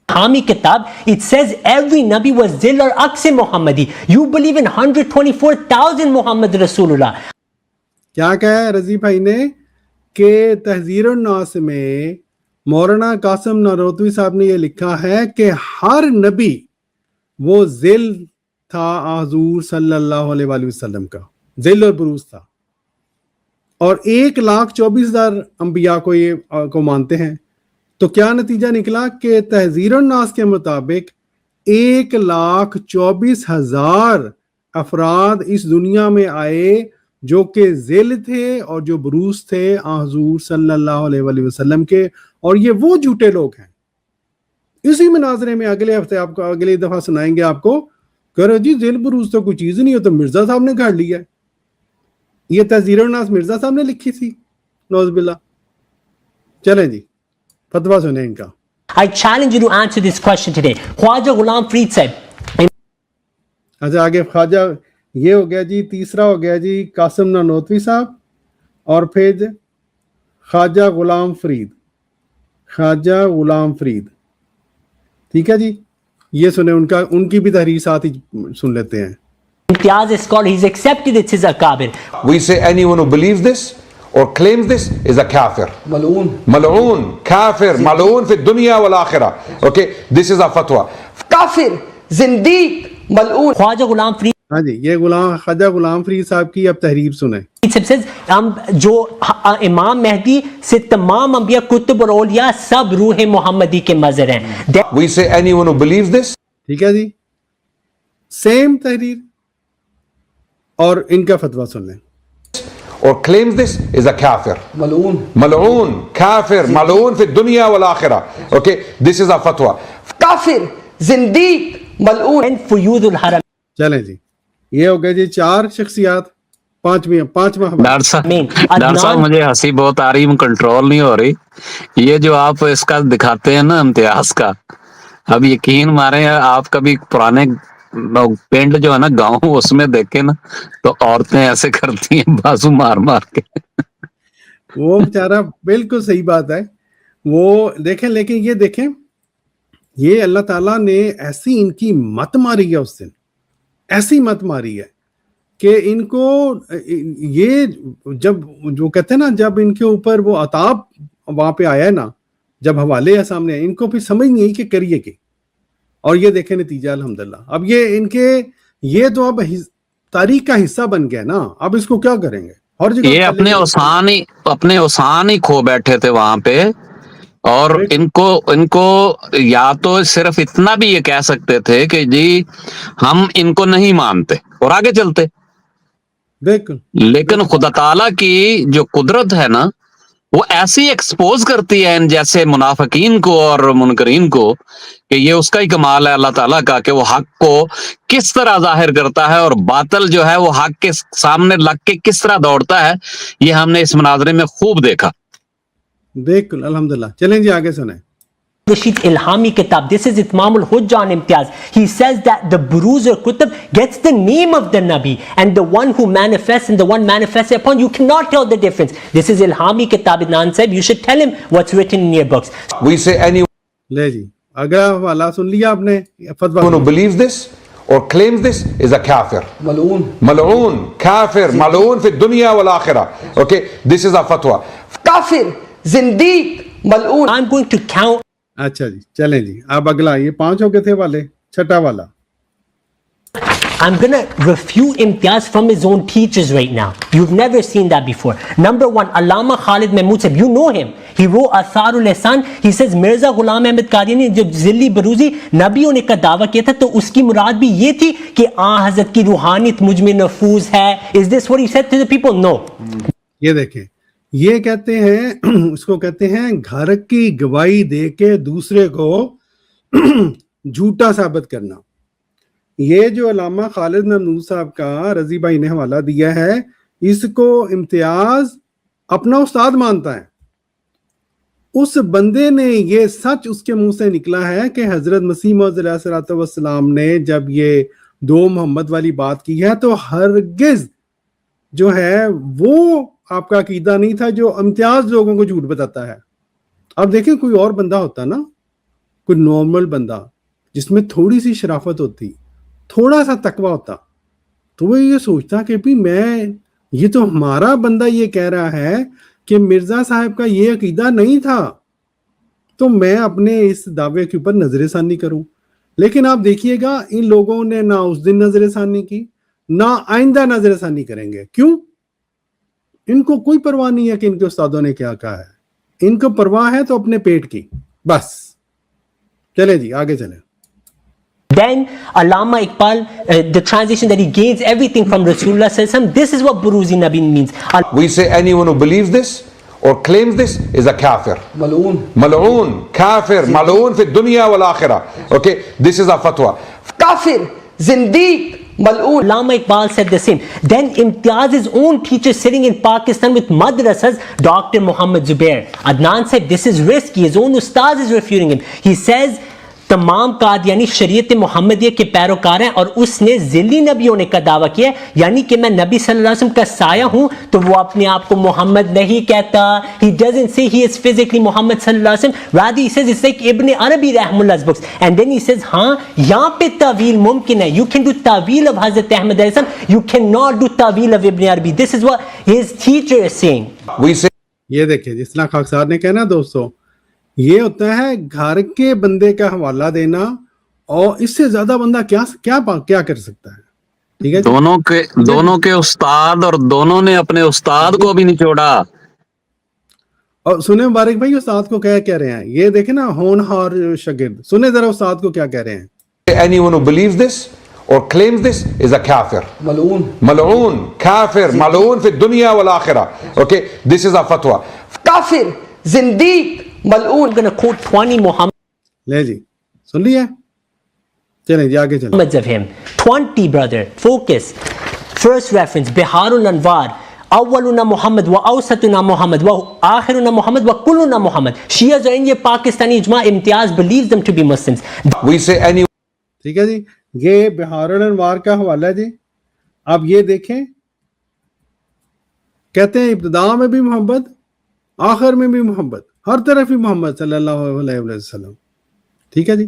حامی کتاب it says every نبی was ذل اور عکس محمدی. You believe in 124,000 محمد رسول اللہ. کیا کہا ہے رضی بھائی نے کہ تحذیر الناس میں مولانا قاسم نانوتوی صاحب نے یہ لکھا ہے کہ ہر نبی وہ ذل تھا حضور صلی اللہ علیہ وآلہ وسلم کا، ذل اور بروز تھا. اور 1,24,000 انبیاء کو یہ کو مانتے ہیں. تو کیا نتیجہ نکلا کہ تحذیر الناس کے مطابق 1,24,000 افراد اس دنیا میں آئے جو کہ ذل تھے اور جو بروز تھے حضور صلی اللہ علیہ وآلہ وسلم کے. اور یہ وہ جھوٹے لوگ ہیں. اسی مناظرے میں اگلے ہفتے آپ کو اگلی دفعہ سنائیں گے آپ کو کہ جی ذل بروز تو کوئی چیز نہیں ہو تو مرزا صاحب نے گھاڑ لیا ہے. یہ تحذیر الناس مرزا صاحب نے لکھی تھی نعوذ باللہ. چلیں جی فتویٰ سنیں ان کا. I challenge you to answer this question today. خواجہ غلام فرید صاحب. اچھا آگے خواجہ یہ ہو گیا جی. تیسرا ہو گیا جی قاسم نانوتوی صاحب اور پھر خواجہ غلام فرید. خواجہ غلام فرید ٹھیک ہے جی. یہ سنیں ان کی بھی تحریر ساتھ ہی سن لیتے ہیں. امتیاز scholar he's accepted it's his اکابر. We say anyone who believes this or claims this is a kafir. Mal'oon, kafir, mal'oon fi dunya wal akhirah. Okay, this is a fatwa. کافر، زندیق، ملعون. خواجہ غلام فرید ہاں جی یہ خواجہ غلام فرید صاحب کی اب تحریر سنیں. says جو امام مہدی سے تمام انبیاء کتب اور اولیاء سب روح محمدی کے مظہر ہیں. We say anyone who believes this. ٹھیک ہے جی سیم تحریر. اور ان کا فتویٰ سن لیں. Or claims this is a kafir. Mal'oon, kafir, mal'oon fi dunya wal akhirah. Okay, this is a fatwa. کافر، زندیق، ملعون. فیوض الحرم. چلیں جی یہ ہو گئے جی 4 شخصیات. پانچواں ڈاکٹر صاحب مجھے ہنسی بہت آ رہی، کنٹرول نہیں ہو رہی. یہ جو آپ اس کا دکھاتے ہیں نا امتیاز کا، اب یقین مارے آپ کبھی پرانے پنڈ جو ہے نا گاؤں اس میں دیکھیں نا تو عورتیں ایسے کرتی ہیں بازو مار مار کے. وہ بیچارہ بالکل صحیح بات ہے وہ دیکھیں. لیکن یہ دیکھیں یہ اللہ تعالیٰ نے ایسی ان کی مت ماری ہے، اس دن ایسی مت ماری ہے کہ ان کو یہ جب جو کہتے ہیں نا جب ان کے اوپر وہ عطاب وہاں پہ آیا ہے نا، جب حوالے ہے سامنے ان کو پھر سمجھ نہیں آئی کہ کریے کہ. اور یہ دیکھیں نتیجہ الحمدللہ. اب یہ ان کے یہ تو اب تاریخ کا حصہ بن گیا نا، اب اس کو کیا کریں گے. اور جگہ یہ اپنے اوسان ہی کھو بیٹھے تھے وہاں پہ، اور ان کو یا تو صرف اتنا بھی یہ کہہ سکتے تھے کہ جی ہم ان کو نہیں مانتے اور آگے چلتے، بالکل لیکن خدا تعالیٰ کی جو قدرت ہے نا وہ ایسی ایکسپوز کرتی ہے ان جیسے منافقین کو اور منکرین کو کہ یہ اس کا ہی کمال ہے اللہ تعالیٰ کا کہ وہ حق کو کس طرح ظاہر کرتا ہے اور باطل جو ہے وہ حق کے سامنے لگ کے کس طرح دوڑتا ہے، یہ ہم نے اس مناظرے میں خوب دیکھا۔ بالکل الحمدللہ. چلیں جی آگے سنیں. Rashid Ilhami Kitab. This is Itmam al-Hujjah on Imtiaz. He says that the Buruz or Kutub gets the name of the Nabi, and the one who manifests and the one manifested upon, you cannot tell the difference. This is Ilhami Kitab. Adnan Sahib, you should tell him what's written in your books. We say anyone لے جی اگلا حوالہ سن لیا آپ نے فتویٰ. who believes this or claims this is a kafir. Mal'oon, kafir, mal'oon fi dunya wal akhirah. Okay, this is a fatwa. کافر، زندیق، ملعون. I'm going to count. اچھا جی چلیں جی اب اگلا. یہ 5 ہو گئے تھے والے. چھٹا والا. I'm going to refute Imtiaz from his own teachers right now. You've never seen that before. Number one, Allama Khalid Mahmood Sahib, you know him. He wrote Atharul Ihsan. He says Mirza Ghulam Ahmad Qadiani جو ذلی بروزی نبی ہونے کا دعویٰ کیا تھا تو اس کی مراد بھی یہ تھی کہ حضرت کی روحانیت مجھ میں نفوذ ہے. Is this what he said to the people? No. یہ دیکھیں یہ کہتے ہیں اس کو کہتے ہیں گھر کی گواہی دے کے دوسرے کو جھوٹا ثابت کرنا. یہ جو علامہ خالد محمود صاحب کا رضی بھائی نے حوالہ دیا ہے اس کو امتیاز اپنا استاد مانتا ہے. اس بندے نے یہ سچ اس کے منہ سے نکلا ہے کہ حضرت مسیح موعود علیہ الصلوۃ والسلام نے جب یہ 2 محمد والی بات کی ہے تو ہرگز جو ہے وہ آپ کا عقیدہ نہیں تھا جو امتیاز لوگوں کو جھوٹ بتاتا ہے. اب دیکھیں کوئی اور بندہ ہوتا نا، کوئی نارمل بندہ جس میں تھوڑی سی شرافت ہوتی، تھوڑا سا تقویٰ ہوتا، تو وہ یہ سوچتا کہ بھی یہ تو ہمارا بندہ یہ کہہ رہا ہے کہ مرزا صاحب کا یہ عقیدہ نہیں تھا تو میں اپنے اس دعوے کے اوپر نظر ثانی کروں. لیکن آپ دیکھیے گا ان لوگوں نے نہ اس دن نظر ثانی کی نہ آئندہ نظر ثانی کریں گے. کیوں؟ ان کو کوئی پرواہ نہیں ہے کہ ان کے استادوں نے کیا کہا ہے. ان کو پرواہ ہے تو اپنے پیٹ کی بس. چلے جی آگے چلیں. Then Allama Iqbal, the translation that he gains everything from Rasulullah sallallahu alaihi wasallam. This is what Buruzi Nabi means. We say anyone who believes this or claims this is a kafir. Mal'oon, kafir, mal'oon fi dunya wal akhirah. Okay, this is a fatwa. کافر، زندیق، ملعون. Allama Iqbal said the same. Then Imtiaz's own teacher sitting in Pakistan with madrasas, Dr. Muhammad Zubair. Adnan said this is risky. His own ustaz is refuting him. He says تمام قادیانی شریعت محمدیہ کے پیروکار ہیں اور اس نے ذلی نبی ہونے کا دعویٰ کیا ہے، یعنی کہ میں نبی صلی اللہ علیہ وسلم کا سایہ ہوں. تو وہ اپنے آپ کو محمد نہیں کہتا. He doesn't say he is physically Muhammad صلی اللہ علیہ وسلم. Rather he says it's like Ibn Arabi رحم اللہ books. And then he says ہاں یہاں پہ تعویل ممکن ہے. You can do تعویل of حضرت احمد علیہ السلام. You cannot do تعویل of Ibn Arabi. This is what his teacher is saying. We say یہ دیکھیں جس طرح خاک صاحب نے کہنا دوستو، یہ ہوتا ہے گھر کے بندے کا حوالہ دینا، اور اس سے زیادہ بندہ کیا کر سکتا ہے. ٹھیک ہے، دونوں کے استاد اور دونوں نے اپنے استاد کو بھی نہیں چھوڑا. اور سنیں مبارک بھائی استاد کو کیا کہہ رہے ہیں. یہ دیکھیں نا ہونہار شاگرد، سنیں ذرا استاد کو کیا کہہ رہے ہیں. anyone who believes this or claims this is a kafir. Mal'oon, kafir, mal'oon fi dunya wal akhirah. Okay, this is a fatwa. کافر، زندیق، ملعون. I'm going to quote 20 Muhammad لے جی سن لیا. چلیں جی آگے چلیں. of him. 20 brother. Focus. First reference Biharul Anwar. اولنا محمد و اوسطنا محمد و آخرنا محمد و کلنا محمد. Shias are in یہ پاکستانی اجماع. امتیاز believes them to be Muslims. We say anyone ٹھیک ہے جی، یہ بہار الانوار کا حوالہ ہے جی. آپ یہ دیکھیں کہتے ہیں ابتدا میں بھی محمد، آخر میں بھی محمد، ہر طرف ہی محمد صلی اللہ علیہ وسلم. ٹھیک ہے جی.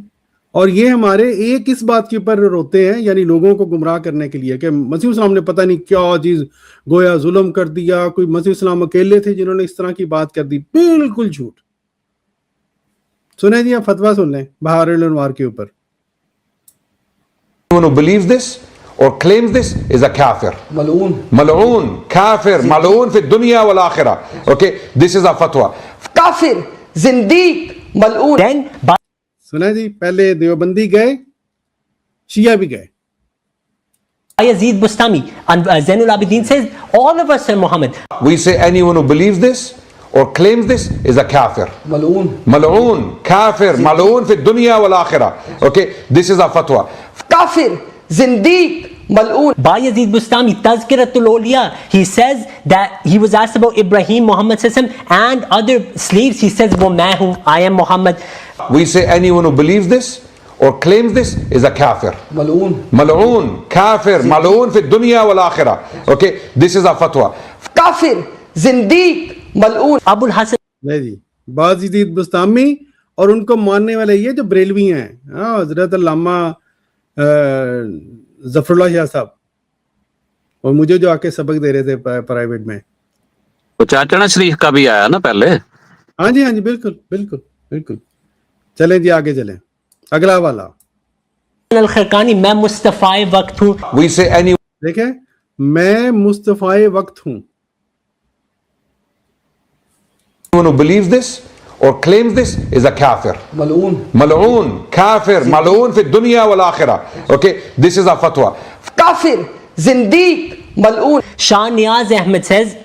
اور یہ ہمارے ایک اس بات کے اوپر روتے ہیں، یعنی لوگوں کو گمراہ کرنے کے لیے کہ مسیح السلام نے پتہ نہیں کیا چیز گویا ظلم کر دیا، کوئی مسیح السلام اکیلے تھے جنہوں نے اس طرح کی بات کر دی. بالکل جھوٹ. سنیں جی آپ فتویٰ سن لیں بہار الانوار کے اوپر. who believes this or claims this is a kafir. ملعون Mal'oon, kafir, mal'oon fi dunya wal akhirah. Okay, this is a fatwa. کافر زندیق ملعون. Then سنا جی, پہلے دیوبندی گئے, شیعہ بھی گئے. Yazid Bustami and Zainul Abidin says all of us are Muhammad. We say anyone who believes this or claims this is a kafir. ملعون Mal'oon, kafir, mal'oon fi dunya wal akhirah. Okay, this is a fatwa. کافر زندیق ملعون. By Yazid Bustami, Tazkiratul Awliya, he says that he was asked about Ibrahim, Muhammad Sassam and other slaves. He says, "Wo main hu, I am Muhammad." We say anyone who believes this or claims this is a kafir. ملعون Mal'oon, kafir, mal'oon fi dunya wal akhirah. Okay, this is a fatwa. کافر زندیق ملعون. Abul Hasan نہیں جی, بعض جدید بستامی اور ان کو ماننے والے یہ جو بریلوی ہیں, حضرت علامہ ظفر اللہ شاہ صاحب, اور مجھے جو آ کے سبق دے رہے تھے پرائیویٹ میں. تو چاچڑا شریف کا بھی آیا نا پہلے. ہاں جی, ہاں جی, بالکل بالکل بالکل. چلیں جی آگے چلیں, اگلا والا. Al-Khirqani, میں مصطفی وقت ہوں. We say anyone دیکھیں, میں مصطفی وقت ہوں. who believes this or claims this is a kafir. ملعون Mal'oon, kafir, mal'oon fi dunya wal akhirah. Okay, this is a fatwa. کافر زندیق ملعون. Shah Niaz Ahmed says,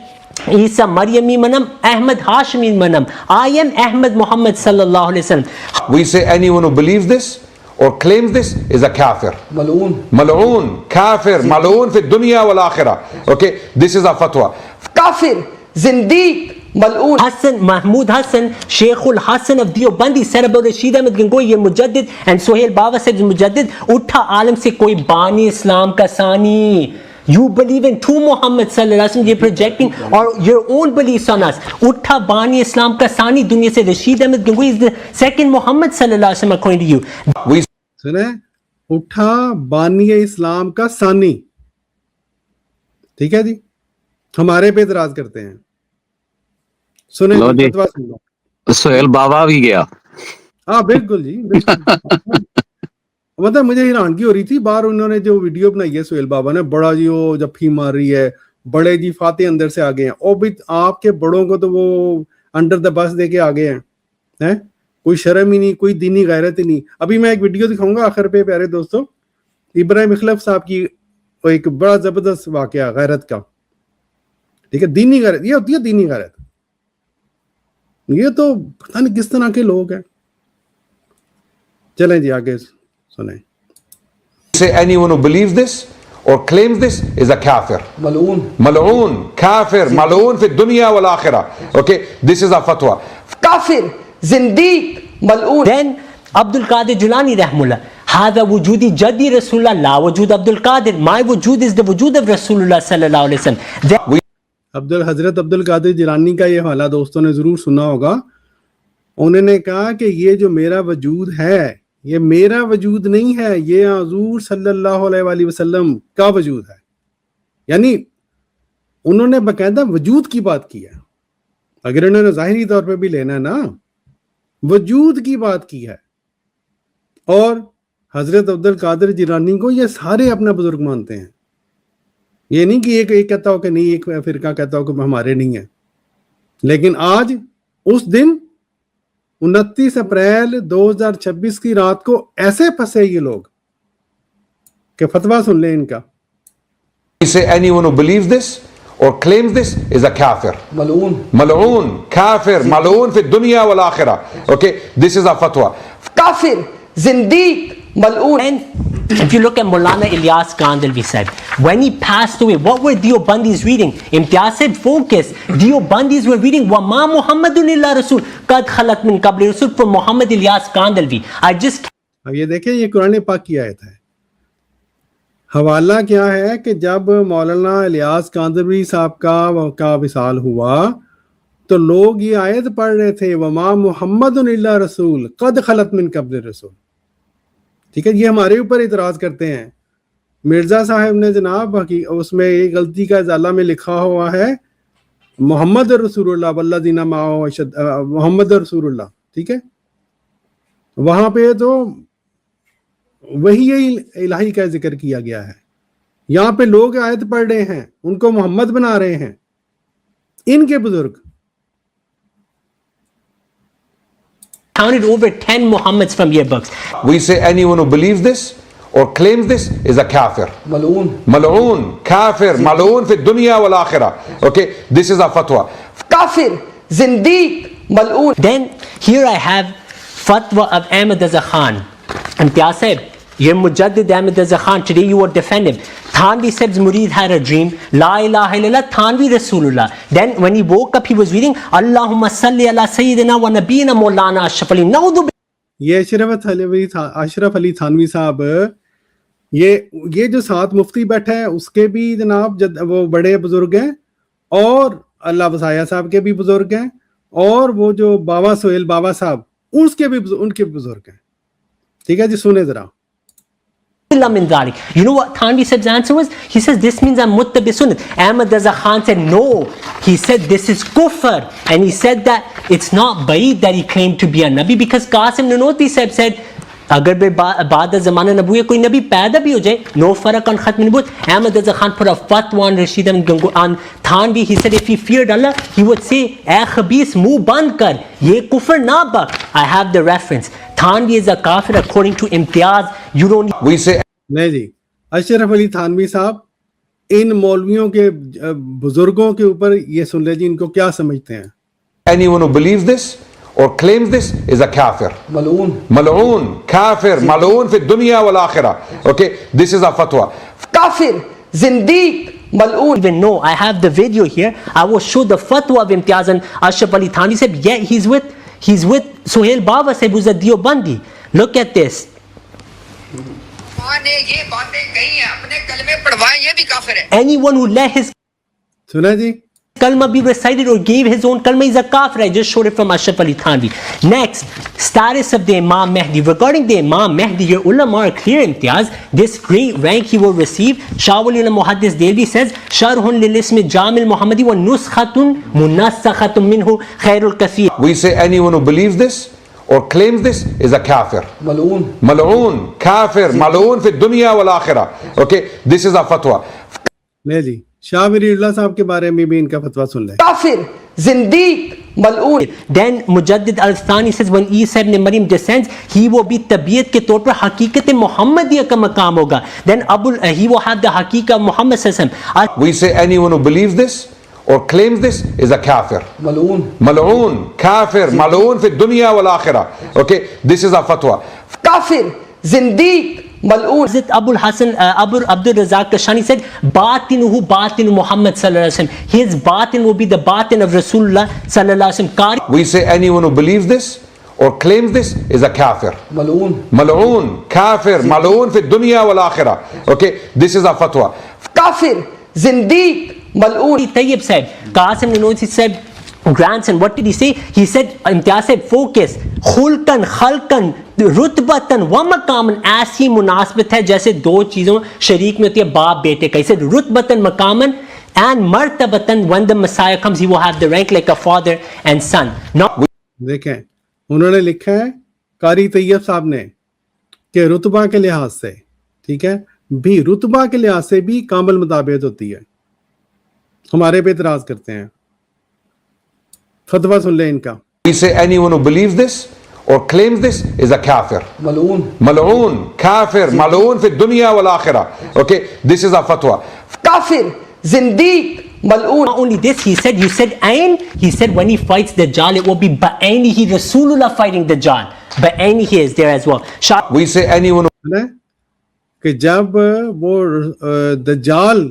Isa Maryami Manam, Ahmad Hashimi Manam. I am Ahmad Muhammad sallallahu alaihi wasallam. We say anyone who believes this or claims this is a kafir. ملعون Mal'oon, kafir, mal'oon fi dunya wal akhirah. Okay, this is a fatwa. کافر زندیق ملعون. Hassan Mahmood Hassan, Sheikhul Hassan of Deobandi said about Rashid Ahmed Gangohi, ye Mujaddid, and Sohail Baba said Mujaddid, Utha alam se koi bani Islam ka sani. You believe in two Muhammad sallallahu alaihi wasallam, you're projecting or your own beliefs on us. Utha bani Islam ka sani, dunya se Rashid Ahmed Gangohi is the second Muhammad sallallahu alaihi wasallam according to you. We سنیں, اٹھا بانی اسلام کا ثانی. ٹھیک ہے جی, ہمارے پہ اعتراض کرتے ہیں. سنیں لو جی. فتویٰ سن لو. سہیل بابا بھی گیا. ہاں بالکل جی, بالکل. مطلب مجھے حیرانگی ہو رہی تھی, باہر انہوں نے جو ویڈیو بنائی ہے سہیل بابا نے, بڑا جی وہ جفی مار رہی ہے, بڑے جی فاتح اندر سے آگے ہیں. اور بھی آپ کے بڑوں کو تو وہ انڈر دا بس دے کے آگے ہیں, کوئی شرم ہی نہیں, کوئی دینی غیرت ہی نہیں. ابھی میں ایک ویڈیو دکھاؤں گا آخر پہ پیارے دوستو, ابراہیم اخلف صاحب کی ایک بڑا زبردست واقعہ غیرت کا. ٹھیک ہے, دینی غیرت, یہ ہوتی ہے دینی غیرت. یہ تو پتہ نہیں کس طرح کے لوگ ہیں. چلیں جی آگے سنیں. say anyone who believes this or claims this is a kafir. ملعون Mal'oon, kafir, mal'oon fi dunya wal akhirah. Okay, this is a fatwa. کافر زندیق ملعون. Then Abdul Qadir Jilani Rahmullah, هذا وجودي جدي رسول الله لا وجود عبد القادر. My wujud is the wujud of Rasulullah sallallahu alaihi wasallam. Then حضرت عبد القادر جیلانی کا یہ حوالہ دوستوں نے ضرور سنا ہوگا. انہوں نے کہا کہ یہ جو میرا وجود ہے, یہ میرا وجود نہیں ہے, یہ حضور صلی اللہ علیہ وآلہ وسلم کا وجود ہے. یعنی انہوں نے باقاعدہ وجود کی بات کی ہے. اگر انہوں نے ظاہری طور پہ بھی لینا ہے نا, وجود کی بات کی ہے. اور حضرت عبد القادر جیلانی کو یہ سارے اپنا بزرگ مانتے ہیں. یہ نہیں کہ ایک کہتا ہو کہ نہیں, ایک فرقہ کہتا ہو کہ ہمارے نہیں ہیں. لیکن آج اس دن 29 اپریل 2026 کی رات کو ایسے پھنسے یہ لوگ کہ فتویٰ سن لیں ان کا. We say anyone who believes this or claims this is a kafir. ملعون Mal'oon, kafir, mal'oon fi dunya wal akhirah. Okay, this is a fatwa. کافر زندیق ملعون. And if you look at Maulana Ilyas Kandalvi said, when he passed away, what were Deobandis reading? Imtiaz said, focus. Deobandis were reading, وَمَا مُحَمَّدٌ إِلَّا رَسُولٌ قَدْ خَلَتْ مِن قَبْلِ رَسُولٌ for Muhammad Ilyas Kandalvi. I just اب یہ دیکھیں, یہ قرآن پاک کی آیت ہے. حوالہ کیا ہے کہ جب مولانا الیاس کاندلوی صاحب کا وصال ہوا تو لوگ یہ آیت پڑھ رہے تھے, وما محمد الا رسول قد خلت من قبل رسول. ٹھیک ہے, یہ ہمارے اوپر اعتراض کرتے ہیں. مرزا صاحب نے جناب اس میں ایک غلطی کا ازالہ میں لکھا ہوا ہے محمد رسول اللہ والذین معہ محمد رسول اللہ. ٹھیک ہے, وہاں پہ تو وہی الہی کا ذکر کیا گیا ہے. یہاں پہ لوگ آیت پڑھ رہے ہیں، ان کو محمد بنا رہے ہیں، ان کے بزرگ. Counted over 10 Muhammads from your books. We say anyone who believes this or claims this is a kafir. ملعون. Mal'oon, kafir, mal'oon fi dunya wal akhirah. Okay, this is our fatwa. کافر، زندیق، ملعون. Then here I have fatwa of Ahmad Raza Khan. Imtiaz Sahib, you're Mujaddid Ahmad Raza Khan. Today you were defending. Thanvi Sahib's murid had a dream. La ilaha illallah, Thanvi Rasulullah. Then when he woke up, he was reading, Allahumma salli ala Sayyidina wa Nabiyina Maulana Ashraf Ali. Na'udhu یہ اشرف علی تھانوی صاحب، یہ جو ساتھ مفتی بیٹھا ہے اس کے بھی جناب وہ بڑے بزرگ ہیں، اور اللہ وسایہ صاحب کے بھی بزرگ ہیں، اور وہ جو بابا سہیل بابا صاحب ان کے بزرگ ہیں. ٹھیک ہے جی، سنیں ذرا. min dhalik. You know what Thanvi Sahib's answer was? He says, this means I'm muttabi sunnat. Ahmad Raza Khan said, no. He said, this is kufr. And he said that it's not ba'id that he claimed to be a nabi, because Qasim Nanoti Sahib said, agar baad zamana nabuya koi nabi paida bhi ho jaye, no farak on khatm nubut. Ahmad Raza Khan put a fatwa on Rashid on Thanvi. He said, if he feared Allah, he would say, eh khabis, muh band kar, ye kufr na bak. I have the reference. Thanvi is a kafir according to Imtiaz. You don't. We say نہیں جی، اشرف علی تھانوی صاحب ان مولویوں کے بزرگوں کے اوپر یہ سن لے جی، ان کو کیا سمجھتے ہیں. anyone who believes this or claims this is a kafir. ملعون. Mal'oon, kafir, mal'oon fi dunya wal akhirah. Okay, this is our fatwa. کافر، زندیق، ملعون. Even know, I have the video here. I will show the fatwa of Imtiaz and Ashraf Ali Thanvi said, yeah, he's with Sohail Baba Sahib, who's a Deobandi. Look at this. نے یہ باتیں کہی ہیں، اپنے کلمے پڑھوائیں، یہ بھی کافر ہے. Anyone who let his سنا جی. kalma be recited or gave his own kalma is a kafir. I just showed it from Ashraf Ali Thanvi. Next, status of the Imam Mahdi. Regarding the Imam Mahdi, your ulama are clear, Imtiaz. This great rank he will receive. Shah Wali Ullah Muhaddis Delvi says, Sharhun lil ismi Jamil Muhammadi wa nuskhatun munassakhatun minhu khairul kathir. We say anyone who believes this or claims this is a kafir. ملعون. Mal'oon, kafir, mal'oon fi dunya wal akhirah. Okay, this is our fatwa. نہیں جی، شاہ ولی اللہ صاحب کے بارے میں بھی ان کا فتویٰ سن لیں. کافر، زندیق، ملعون. Then Mujaddid Al-Thani says, when Isa ibn Maryam descends, he will be tabiyyat ke taur par haqiqat Muhammadiyya ka maqam hoga. Then he will have the haqiqah of Muhammad sallallahu alaihi wasallam. We say anyone who believes this or claims this is a kafir. ملعون. Mal'oon, kafir, mal'oon fi dunya wal akhirah. Okay, this is our fatwa. کافر، زندیق، ملعون. Hazrat Abul Hasan Abu Abdul Razak Kashani said, batinuhu batinu Muhammad sallallahu alaihi wasallam. His batin will be the batin of Rasulullah sallallahu alaihi wasallam. We say anyone who believes this or claims this is a kafir. ملعون. Mal'oon, kafir, mal'oon fi dunya wal akhirah. Okay, this is our fatwa. کافر، زندیق، ملعون. Tayyib said, Qasim Nanoti said, grandson, what did he say? He said, Imtiaz said, focus, khulkan, khalkan, rutbatan, wa maqaman, ایسی مناسبت ہے جیسے دو چیزوں شریک میں ہوتی ہے باپ بیٹے کا. He said, rutbatan, maqaman, and martabatan, when the Messiah comes, he will have the rank like a father and son. Now, دیکھیں انہوں نے لکھا ہے قاری طیب صاحب نے کہ رتبہ کے لحاظ سے، ٹھیک ہے بھی، رتبہ کے لحاظ سے بھی کامل مطابقت ہوتی ہے. ہمارے پہ اعتراض کرتے ہیں. فتویٰ سن لیں ان کا. We say anyone who believes this or claims this is a kafir. ملعون. Mal'oon, kafir, mal'oon fi dunya wal akhirah. Okay, this is our fatwa. کافر، زندیق، ملعون. not only this, he said, you said ain, he said when he fights the Dajjal, it will be ba'ainihi Rasulullah fighting the Dajjal. Ba'ainihi is there as well. We say anyone who کہ جب وہ دجال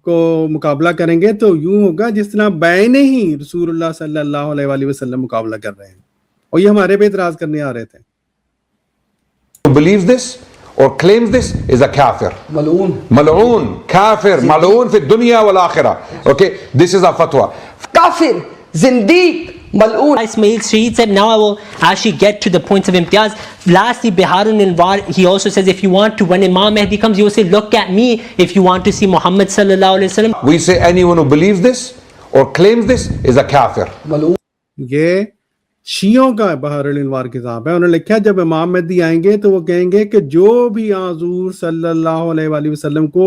کو مقابلہ کریں گے تو یوں ہوگا جس طرح بین ہی رسول اللہ صلی اللہ علیہ وآلہ وسلم مقابلہ کر رہے ہیں، اور یہ ہمارے پہ اعتراض کرنے آ رہے تھے. believes this or claims this is a kafir. ملعون. Mal'oon, kafir, mal'oon fi dunya wal akhirah. Okay, this is our fatwa. کافر، زندیق، ملعون. Ismail Shaheed said, now I will actually get to the points of Imtiaz. Lastly, Biharun Anwar, he also says, if you want to, when Imam Mahdi comes, you will say, look at me if you want to see Muhammad sallallahu alaihi wasallam. We say anyone who believes this or claims this is a kafir. ملعون. یہ شیعوں کا بہار الانوار کتاب ہے. انہوں نے لکھا جب امام مہدی آئیں گے تو وہ کہیں گے کہ جو بھی حضور صلی اللہ علیہ وآلہ وسلم کو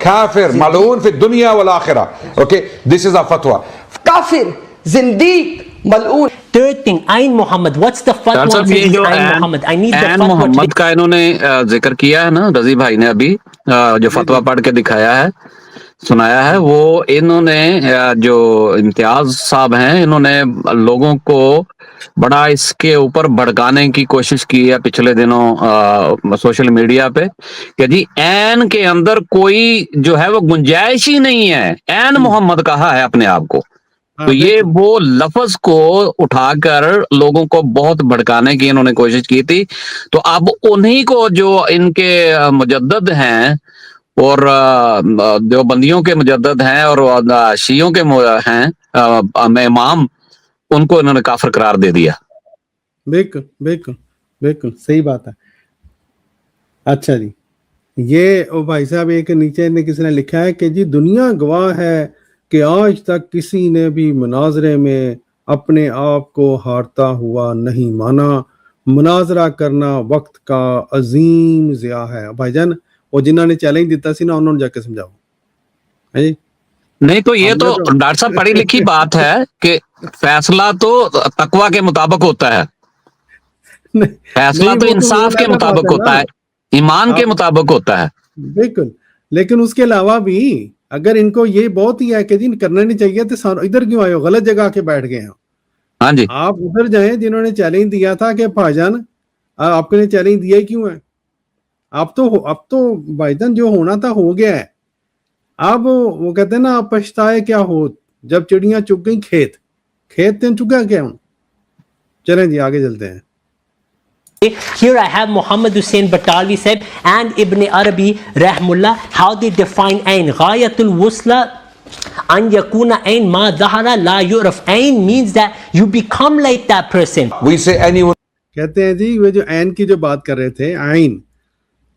كافر ملعون في الدنيا والآخرة. Okay, this is our fatwa. کافر زندیق ملعون. Third thing, Ain Muhammad. What's the fatwa صاحب on یہ saying جو Ain Muhammad? I need the عین fatwa محمد today. کا انہوں نے ذکر کیا ہے نا رضی بھائی نے ابھی جو فتویٰ پڑھ کے دکھایا ہے سنایا ہے، وہ انہوں نے جو امتیاز صاحب ہیں انہوں نے لوگوں کو بڑا اس کے اوپر بھڑکانے کی کوشش کی ہے پچھلے دنوں سوشل میڈیا پہ کہ جی عین کے اندر کوئی جو ہے وہ گنجائش ہی نہیں ہے، عین محمد کہا ہے اپنے آپ کو. تو یہ وہ لفظ کو اٹھا کر لوگوں کو بہت بھڑکانے کی انہوں نے کوشش کی تھی. تو اب انہی کو جو ان کے مجدد ہیں اور دیوبندیوں کے مجدد ہیں اور شیعوں کے ہیں امام، ان کو انہوں نے کافر قرار دے دیا. بالکل بالکل بالکل صحیح بات ہے. اچھا جی، یہ او بھائی صاحب ایک نیچے نے کسی نے لکھا ہے کہ جی دنیا گواہ ہے کہ آج تک کسی نے بھی مناظرے میں اپنے آپ کو ہارتا ہوا نہیں مانا. مناظرہ کرنا وقت کا عظیم ضیاع ہے. بھائی جان وہ جنہوں نے چیلنج دیتا سی نا انہوں نے جا کے سمجھاؤ. نہیں تو یہ تو ڈاکٹر صاحب پڑھی لکھی بات ہے کہ فیصلہ تو تقوی کے مطابق ہوتا ہے، فیصلہ تو انصاف کے مطابق ہوتا ہے، ایمان کے مطابق ہوتا ہے. بالکل، لیکن اس کے علاوہ بھی اگر ان کو یہ بہت ہی ہے کہ جی کرنا نہیں چاہیے تو ادھر کیوں آئے ہو، غلط جگہ کے بیٹھ گئے ہیں. ہاں جی، آپ ادھر جائیں جنہوں نے چیلنج دیا تھا کہ بھائی جان آپ نے چیلنج دیا ہی کیوں ہے. اب تو بھائی جان جو ہونا تھا ہو گیا ہے. اب وہ کہتے ہیں نا آپ پچھتائے کیا ہو جب چڑیاں چگ گئیں کھیت چگا کیا ہوں. چلیں جی آگے چلتے ہیں. Here I have Muhammad Hussain Batalvi said and Ibn Arabi Rahmullah how they define Ain. Ghayatul Wusla an yakuna Ain ma dhahara la yuraf. Ain means that you become like that person. We say anyone کہتے ہیں جی وہ جو عین کی جو بات کر رہے تھے عین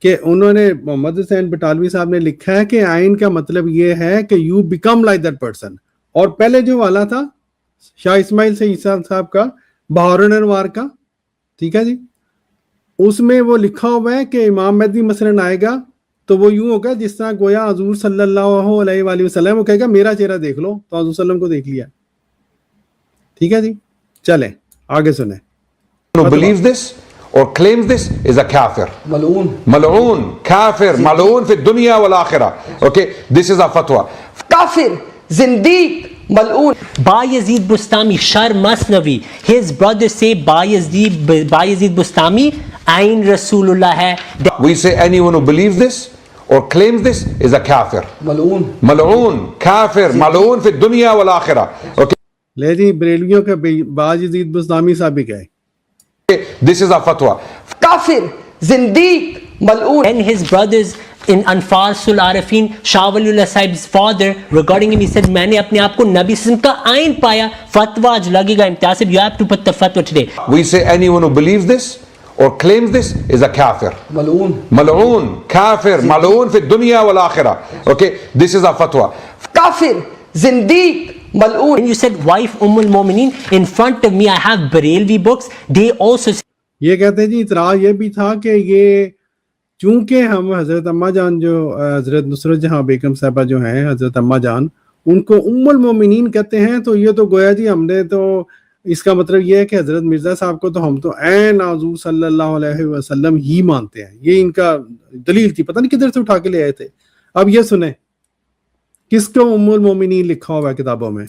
کہ انہوں نے محمد حسین بٹالوی صاحب نے لکھا ہے کہ عین کا مطلب یہ ہے کہ you become like that person. اور پہلے جو والا تھا شاہ اسماعیل سے عیسیٰ صاحب کا بہار الانوار کا، ٹھیک ہے جی، اس میں وہ لکھا ہوا ہے کہ امام مہدی مثلاً آئے گا تو وہ یوں ہوگا جس طرح گویا حضور صلی اللہ علیہ وآلہ وسلم، وہ کہے گا میرا چہرہ دیکھ لو، تو حضور صلی اللہ علیہ وسلم کو دیکھ لیا. ٹھیک ہے جی، چلیں آگے سنیں. who believes this or claims this is a kafir. ملعون كافر ملعون في الدنيا والآخرة. Okay, this is our fatwa. کافر زندیق ملعون. Bayezid Bustami Shar Masnavi, his brothers say Bayezid Bustami Ain Rasulullah hai. We say anyone who believes this or claims this is a kafir. ملعون كافر ملعون في الدنيا والآخرة. Okay, لے جی بریلویوں کے باجزید بستامی صاحب بھی گئے. this is our fatwa. کافر زندیق ملعون. And his brothers in Anfal Sul Arifin, Shah Waliullah Sahib's father, regarding him, he said, میں نے اپنے آپ کو نبی صلی اللہ علیہ وسلم کا آئین پایا. فتوہ آج لگے گا امتیاز صاحب, you have to put the fatwa today. We say anyone who believes this or claims this is a kafir. ملعون كافر ملعون في الدنيا والآخرة. Okay, this is our fatwa. کافر زندیق ملعون. And you said wife Ummul Mu'mineen, in front of me I have Barelvi books, they also say, یہ کہتے ہیں جی اعتراض یہ بھی تھا کہ یہ چونکہ ہم حضرت اماں جان جو حضرت نصرت جہاں بیگم صاحبہ جو ہیں حضرت اماں جان ان کو ام المومنین کہتے ہیں, تو یہ تو گویا جی ہم نے تو اس کا مطلب یہ ہے کہ حضرت مرزا صاحب کو تو ہم تو عین حضور صلی اللہ علیہ وسلم ہی مانتے ہیں. یہ ان کا دلیل تھی, پتہ نہیں کدھر سے اٹھا کے لے آئے تھے. اب یہ سنیں کس کو ام المومنین لکھا ہوا ہے کتابوں میں.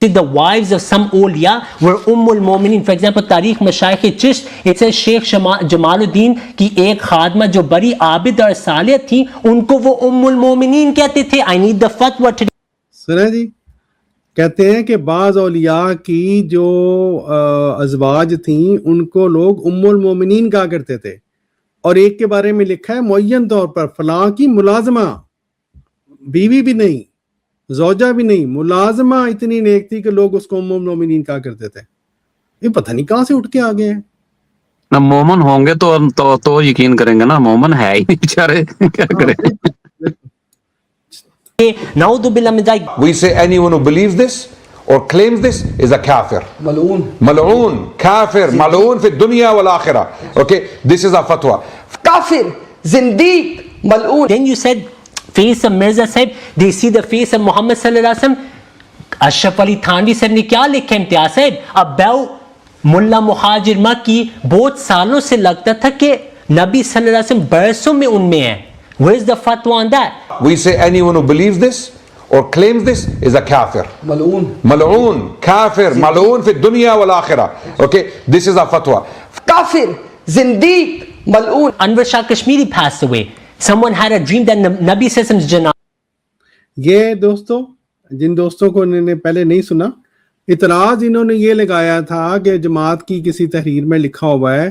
the wives of some awliya were Ummul Mu'mineen. For example, Tariq Mashayikh Chisht, it says Sheikh Jamaluddin کی ایک خادمہ جو بڑی عابد اور صالح تھی ان کو وہ ام المومنین کہتے تھے. I need the fatwa today. سنیں جی, کہتے ہیں کہ بعض اولیاء کی جو ازواج تھیں ان کو لوگ ام المومنین کہا کرتے تھے, اور ایک کے بارے میں لکھا ہے معین طور پر فلاں کی ملازمہ, بیوی بھی نہیں زوجہ بھی نہیں, ملازمہ اتنی نیک تھی کہ لوگ اس کو ام المومنین کہا کرتے تھے. یہ پتہ نہیں کہاں سے اٹھ کے آگے ہیں. نہ مومن ہوں گے تو یقین کریں گے نا, مومن ہے ہی نہیں بیچارے, کیا کریں. نعوذ باللہ من ذلک. We say anyone who believes this or claims this is a kafir. ملعون Mal'oon, kafir, mal'oon fi dunya wal akhirah. Okay, this is a fatwa. کافر زندیق ملعون. Then you said face of Mirza Sahib, they see the face of Muhammad sallallahu alaihi wasallam. Ashraf Ali Thanvi صاحب نے کیا لکھا امتیاز صاحب؟ ابو ملا مہاجر مکی بہت سالوں سے لگتا تھا کہ نبی صلی اللہ علیہ وسلم برسوں میں ان میں ہے. Where is the fatwa on that? We say anyone who believes this or claims this is a kafir. ملعون Mal'oon, kafir, mal'oon fi dunya wal akhirah. Okay, this is a fatwa. کافر زندیق ملعون. Anwar Shah Kashmiri passed away. Someone had a dream that Nabi sallallahu alaihi wasallam. یہ دوستوں جن دوستوں کو انہوں نے پہلے نہیں سنا، اعتراض انہوں نے یہ لگایا تھا کہ جماعت کی کسی تحریر میں لکھا ہوا ہے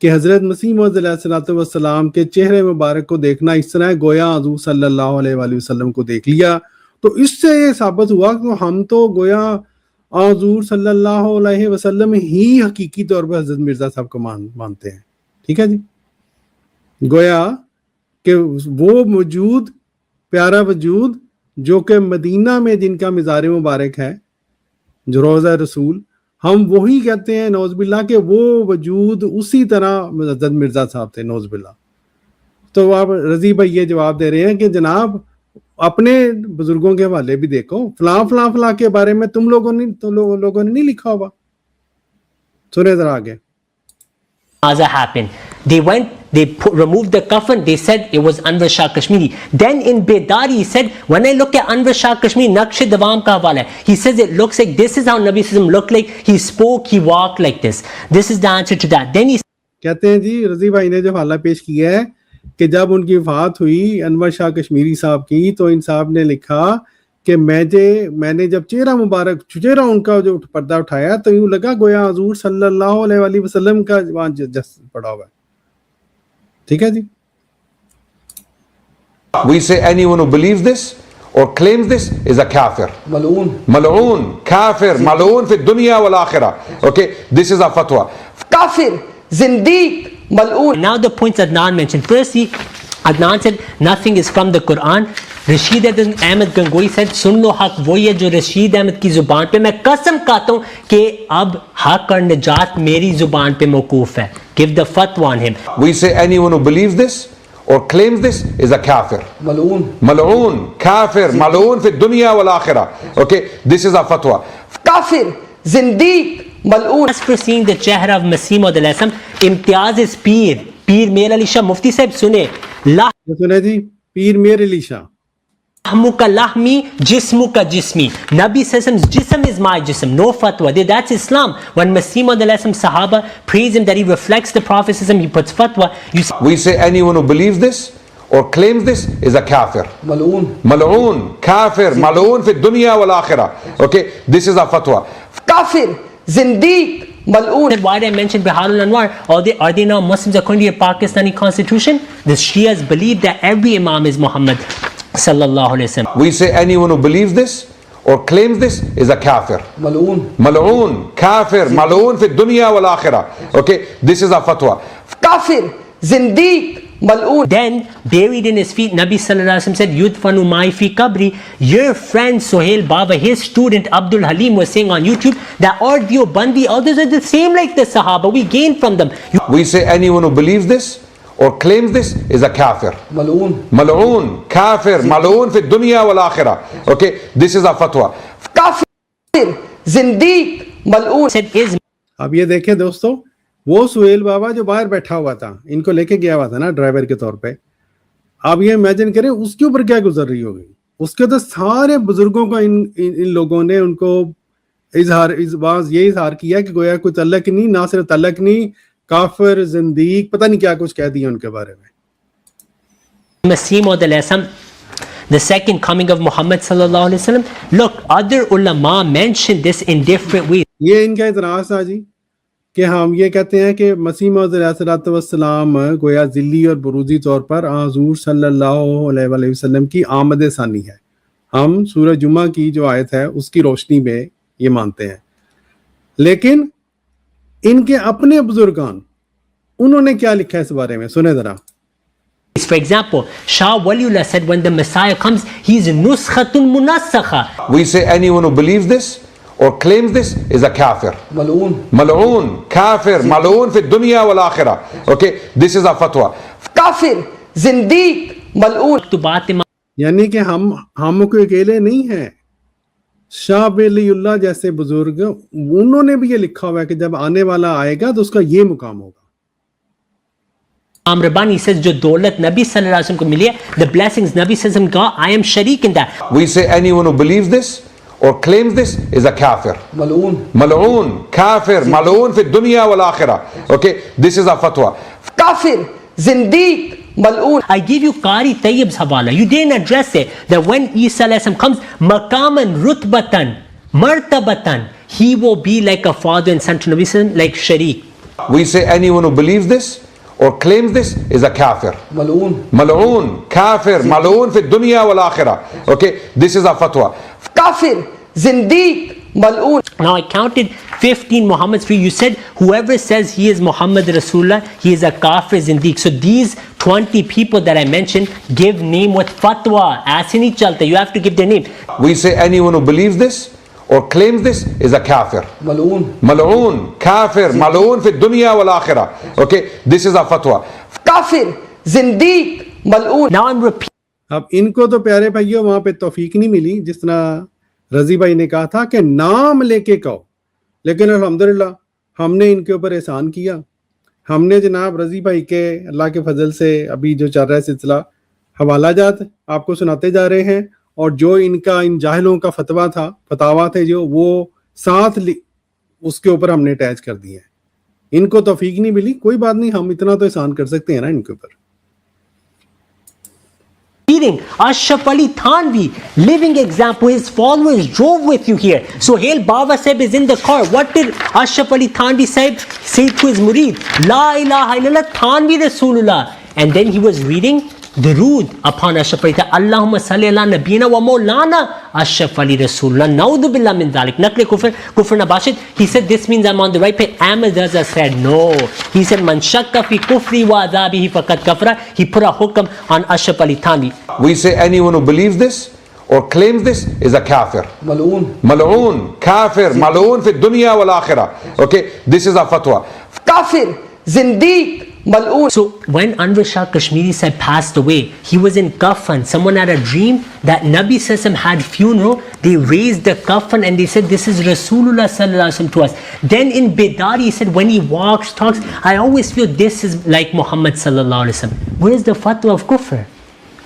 کہ حضرت مسیح موعود علیہ الصلوۃ والسلام کے چہرے مبارک کو دیکھنا اس طرح گویا حضور صلی اللہ علیہ وآلہ وسلم کو دیکھ لیا. تو اس سے یہ ثابت ہوا کہ ہم تو گویا حضور صلی اللہ علیہ وسلم ہی حقیقی طور پر حضرت مرزا صاحب کو مانتے ہیں. ٹھیک ہے جی، گویا کہ وہ موجود پیارا وجود جو کہ مدینہ میں جن کا مزار مبارک ہے جو روضہ رسول، ہم وہی کہتے ہیں نعوذ باللہ کہ وہ وجود اسی طرح حضرت مرزا صاحب تھے نعوذ باللہ. تو آپ رضی بھائی یہ جواب دے رہے ہیں کہ جناب اپنے بزرگوں کے حوالے بھی دیکھو، فلاں فلاں فلاں کے بارے میں تم لوگوں نے نہیں لکھا ہوا. سنیں ذرا آگے. Happened. They removed the coffin. They said it was Anwar Shah Kashmiri. Then in Bedari he said, when I look at Anwar Shah Kashmiri, Naqsh Dawam ka hawala hai, he says it looks like this is how Nabi Sallallahu Alaihi Wasallam looked like. He spoke, he walked like this. This is the answer to that. Then he کہتے ہیں جی رضی بھائی نے جو حوالہ پیش کیا ہے کہ جب ان کی وفات ہوئی انور شاہ کشمیری صاحب کی تو ان صاحب نے لکھا کہ میں نے جب چہرہ ان کا جو پردہ اٹھایا تو یوں لگا گویا حضور صلی اللہ علیہ وآلہ وسلم کا وہاں جسد پڑا ہوا ہے. ٹھیک ہے جی. We say anyone who believes this or claims this is a kafir. ملعون Mal'oon, kafir, mal'oon fi dunya wal akhirah. Okay, this is a fatwa. کافر زندیق ملعون. now the points Adnan mentioned. Firstly, Adnan said nothing is from the Quran. Rashid Ahmad Gangohi said سن لو حق وہی ہے جو رشید احمد کی زبان پہ، میں قسم کھاتا ہوں کہ اب حق اور نجات میری زبان پہ موقوف ہے. Give the fatwa on him. We say anyone who believes this or claims this is a kafir. ملعون Mal'oon, kafir, mal'oon fi dunya wal akhirah. Okay, this is a fatwa. کافر زندیق ملعون. As for seeing the چہرہ of مسیح موعود علیہ السلام، امتیاز is پیر میر علی شاہ مفتی صاحب سنے سنے جی پیر میر علی شاہ لحمو کا لحمی جسمو کا جسمی. نبی صلی اللہ علیہ وسلم جسم is my جسم. No fatwa. That's Islam. When Masih Maud alayhi salam Sahaba praise him that he reflects the Prophet, he puts fatwa. We say anyone who believes this or claims this is a kafir. ملعون Mal'oon, kafir, mal'oon fi dunya wal akhirah. Okay, this is a fatwa. کافر زندیق ملعون. Why did I mention Biharul Anwar? Are they now Muslims according to your Pakistani constitution? The Shias believe that every Imam is Muhammad sallallahu alayhi wasallam. We say anyone who believes this or claims this is a kafir. ملعون Mal'oon, kafir, mal'oon fi dunya wal akhirah. Okay, this is a fatwa. کافر زندیق ملعون. Then buried in his feet, Nabi sallallahu alaihi wasallam said, "Yudfanu mai fi qabri." Your friend Sohail Baba, his student Abdul Halim was saying on YouTube that all Deobandi, others are the same like the Sahaba. We gain from them. We say anyone who believes this or claims this is a kafir. ملعون Mal'oon, kafir, mal'oon fi dunya wal akhirah. Okay, this is a fatwa. کافر زندیق ملعون. Said is اب یہ دیکھیں دوستو، وہ سہیل بابا جو باہر بیٹھا ہوا تھا ان کو لے کے گیا ہوا تھا نا ڈرائیور کے طور پہ، آپ یہ امیجن کریں اس کے اوپر کیا گزر رہی ہوگی. اس کے تو سارے بزرگوں کا ان لوگوں نے ان کو یہ اظہار کیا کہ گویا کوئی تعلق نہیں، نہ صرف تعلق نہیں، کافر زندیق پتہ نہیں کیا کچھ کہہ دیا ان کے بارے میں. Masih Maud alayhi salam, the second coming of Muhammad sallallahu alaihi wasallam. Look, other ulama mentioned this in different ways. یہ ان کا اعتراض تھا جی کہ ہم یہ کہتے ہیں کہ مسیح موعود علیہ السلام گویا ذلی اور بروزی طور پر حضور صلی اللہ علیہ وآلہ وسلم کی آمد ثانی ہے. ہم سورہ جمعہ کی جو آیت ہے اس کی روشنی میں یہ مانتے ہیں، لیکن ان کے اپنے بزرگان انہوں نے کیا لکھا ہے اس بارے میں سنیں ذرا. For example, Shah Waliullah said when the Messiah comes, he's nuskhatun munassakha. We say anyone who believes this or claims this is a kafir. ملعون Mal'oon, kafir, mal'oon fi dunya wal akhirah. Okay, this is a fatwa. کافر زندیق ملعون تو بات یعنی کہ ہم کوئی اکیلے نہیں ہیں. شاہ ولی اللہ جیسے بزرگ انہوں نے بھی یہ لکھا ہوا ہے کہ جب آنے والا آئے گا تو اس کا یہ مقام ہوگا. امام ربانی says جو دولت نبی صلی اللہ علیہ وسلم کو ملی ہے, the blessings نبی صلی اللہ علیہ وسلم کا, I am sharik in that. We say anyone who believes this or claims this is a kafir. ملعون Mal'oon, kafir, mal'oon fi dunya wal akhirah. Okay, this is a fatwa. کافر زندیق ملعون. I give you Qari Tayyib's Havala. You didn't address it. That when Isa alayhi salam comes, maqaman rutbatan, martabatan, he will be like a father and son to Nabi sallam, like sharik. We say anyone who believes this or claims this is a kafir. ملعون Mal'oon, kafir, mal'oon fi dunya wal akhirah. Okay, this is a fatwa. کافر زندیق ملعون. Now I counted 15 Muhammads for you. You said whoever says he is Muhammad Rasulullah, he is a kafir zindiq. So these 20 people that I mentioned, give name with fatwa. Aise nahi chalta. You have to give their name. We say anyone who believes this or claims this is a kafir. ملعون Mal'oon, kafir, mal'oon fi dunya wal akhirah. Okay, this is a fatwa. کافر زندیق ملعون. Now I'm repeating. اب ان کو تو پیارے بھائیوں وہاں پہ توفیق نہیں ملی, جس طرح رضی بھائی نے کہا تھا کہ نام لے کے کہو, لیکن الحمدللہ ہم نے ان کے اوپر احسان کیا. ہم نے جناب رضی بھائی کے اللہ کے فضل سے ابھی جو چل رہا ہے سلسلہ حوالہ جات آپ کو سناتے جا رہے ہیں, اور جو ان کا ان جاہلوں کا فتوا تھے جو وہ ساتھ اس کے اوپر ہم نے اٹیچ کر دیے ہیں. ان کو توفیق نہیں ملی, کوئی بات نہیں, ہم اتنا تو احسان کر سکتے ہیں نا ان کے اوپر. Ashraf Ali Thanvi, living example, his followers drove with you here. Sohail Baba Sahib is in the car. What did Ashraf Ali Thanvi Sahib say to his murid? La ilaha illallah Thanvi Rasulullah. And then he was reading Durood upon Ashraf Ali. Allahumma salli ala nabiyina wa maulana Ashraf Ali Rasulullah. Naudhu billah min dhalik. Nakle kufr nabashid. He said this means I'm on the right page. Ahmad Raza said no. He said man shakka fi kufri wa adhabihi faqad kafara. He put a hukam on Ashraf Ali Thanvi. We say anyone who believes this or claims this is a kafir. ملعون Mal'oon, kafir, mal'oon fi dunya wal akhirah. Okay, this is a fatwa. کافر زندیق ملعون. So when Anwar Shah Kashmiri Sahib passed away, he was in Kafan. Someone had a dream that Nabi Sallallahu had funeral. They raised the Kafan and they said, this is Rasulullah Sallallahu Alaihi Wasallam to us. Then in Bedari, he said, when he walks, talks, I always feel this is like Muhammad Sallallahu Alaihi Wasallam. Where is the fatwa of kufr?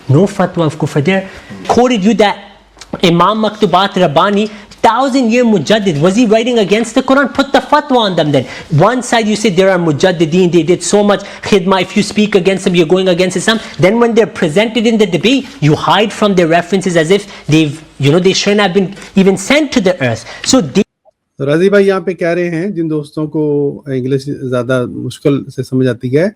No fatwa of kufr there. Quoted you that Imam Maktubat Rabbani, 1,000-year Mujaddid, was he writing against the Quran? Put the fatwa on them then. One side you say there are Mujaddideen, they did so much khidmah, if you speak against them, you're going against Islam. Then when they're presented in the debate, you hide from their references as if they shouldn't have been even sent to the earth. So رضی بھائی یہاں پہ کہہ رہے ہیں, جن دوستوں کو انگلش زیادہ مشکل سے سمجھ آتی ہے,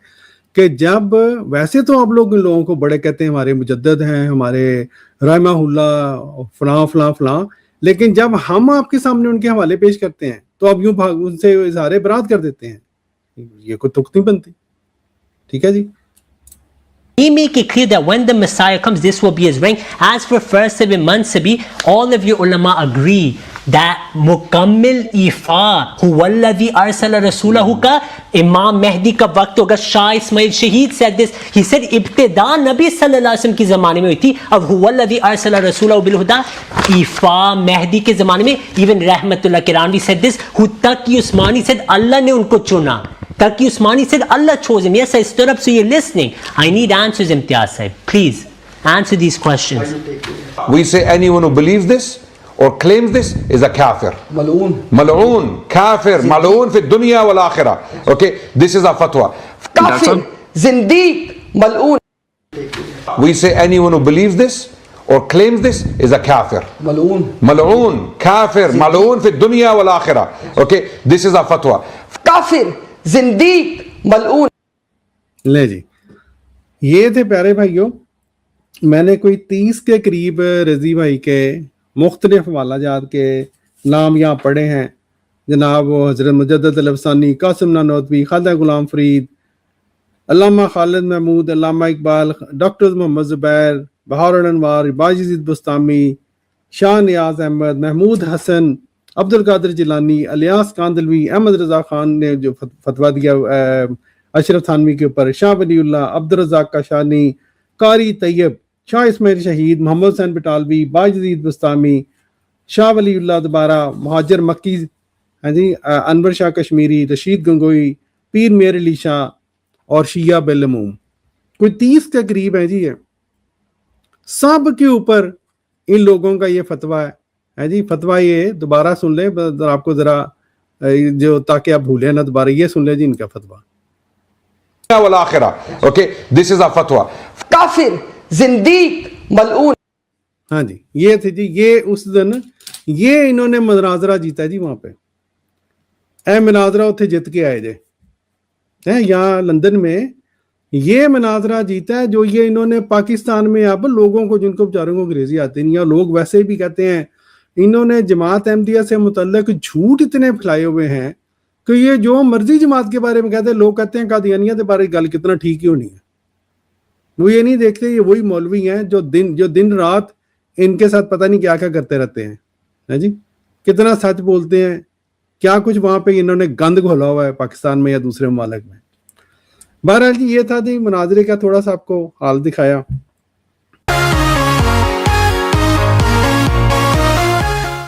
کہ جب ویسے تو آپ لوگ ان لوگوں کو بڑے کہتے ہیں, ہمارے مجدد ہیں, ہمارے رحمہ اللہ فلاں فلاں فلاں, لیکن جب ہم آپ کے سامنے ان کے حوالے پیش کرتے ہیں تو آپ یوں ان سے اظہار برات کر دیتے ہیں. یہ کوئی تخت نہیں بنتی. ٹھیک ہے جی. He make it clear that when the Messiah comes, this will be his rank. As for first 7 months, all of your ulama agree that Mukammil Ifa, huwalladhi arsala rasulahu ka Imam Mehdi ka waqt hoga. Shah Ismail Shaheed said this. He said, ibtida Nabi sallallahu alaihi wasallam ki zamane mein hui thi, ab huwalladhi arsala rasulahu bil huda. Ifa Mehdi ke zamane mein, even Rahmatullah Kiranvi said this. Taqi Usmani said, Allah ne unko chuna. Taqi Usmani said, Allah chose him. Yes, I stood up, so you're listening. I need answers, Imtiaz Sahib. Please, answer these questions. We say anyone who believes this or claims this is a kafir. ملعون Mal'oon, kafir, mal'oon fi dunya wal akhirah. Okay, this is a fatwa. کافر زندیق ملعون. We say anyone who believes this or claims this is a kafir. ملعون Mal'oon, kafir, mal'oon fi dunya wal akhirah. Okay, this is a fatwa. کافر زندیق ملعون. لے جی, یہ تھے پیارے بھائیوں, میں نے کوئی 30 کے قریب رضی بھائی کے مختلف حوالہ جات کے نام یہاں پڑھے ہیں. جناب حضرت مجدد الافسانی, قاسم نانوتوی, خواجہ غلام فرید, علامہ خالد محمود, علامہ اقبال, ڈاکٹر محمد زبیر, بہار الانوار, باجی بستامی, شاہ نیاز احمد, محمود حسن, عبد القادر جیلانی, الیاس کاندلوی, احمد رضا خان نے جو فتویٰ دیا اشرف تھانوی کے اوپر, شاہ ولی اللہ, عبد الرزاق کاشانی, قاری طیب, شاہ اسماعیل شہید, محمد حسین بٹالوی, باجدید بستامی, شاہ ولی اللہ دوبارہ, مہاجر مکی, ہاں جی, انور شاہ کشمیری, رشید گنگوئی, پیر میر علی شاہ اور شیعہ بالعموم, کوئی 30 کے قریب ہیں جی. سب کے اوپر ان لوگوں کا یہ فتویٰ ہے جی. فتویٰ یہ دوبارہ سن لیں آپ کو ذرا, جو تاکہ آپ بھولیں نا دوبارہ, یہ سن لیں جی ان کا فتویٰ. والآخرہ. Okay, this is a fatwa. کافر, زندیق, ملعون. ہاں جی, یہ تھے جی, یہ اس دن یہ انہوں نے مناظرہ جیتا جی وہاں پہ. اے مناظرہ اتھے جت کے آئے جے یہاں لندن میں, یہ مناظرہ جیتا ہے جو یہ انہوں نے پاکستان میں اب لوگوں کو, جن کو بیچاروں کو انگریزی آتی نہیں, یا لوگ ویسے بھی کہتے ہیں, انہوں نے جماعت احمدیہ سے متعلق جھوٹ اتنے پھیلائے ہوئے ہیں کہ یہ جو مرضی جماعت کے بارے میں کہتے ہیں, لوگ کہتے ہیں قادیانیہ کے بارے گل کتنا ٹھیک ہی ہونی ہے. وہ یہ نہیں دیکھتے یہ وہی مولوی ہیں جو دن رات ان کے ساتھ پتہ نہیں کیا کیا کرتے رہتے ہیں جی, کتنا سچ بولتے ہیں, کیا کچھ وہاں پہ انہوں نے گند گھولا ہوا ہے پاکستان میں یا دوسرے ممالک میں. بہرحال جی یہ تھا جی مناظرے کا, تھوڑا سا آپ کو حال دکھایا.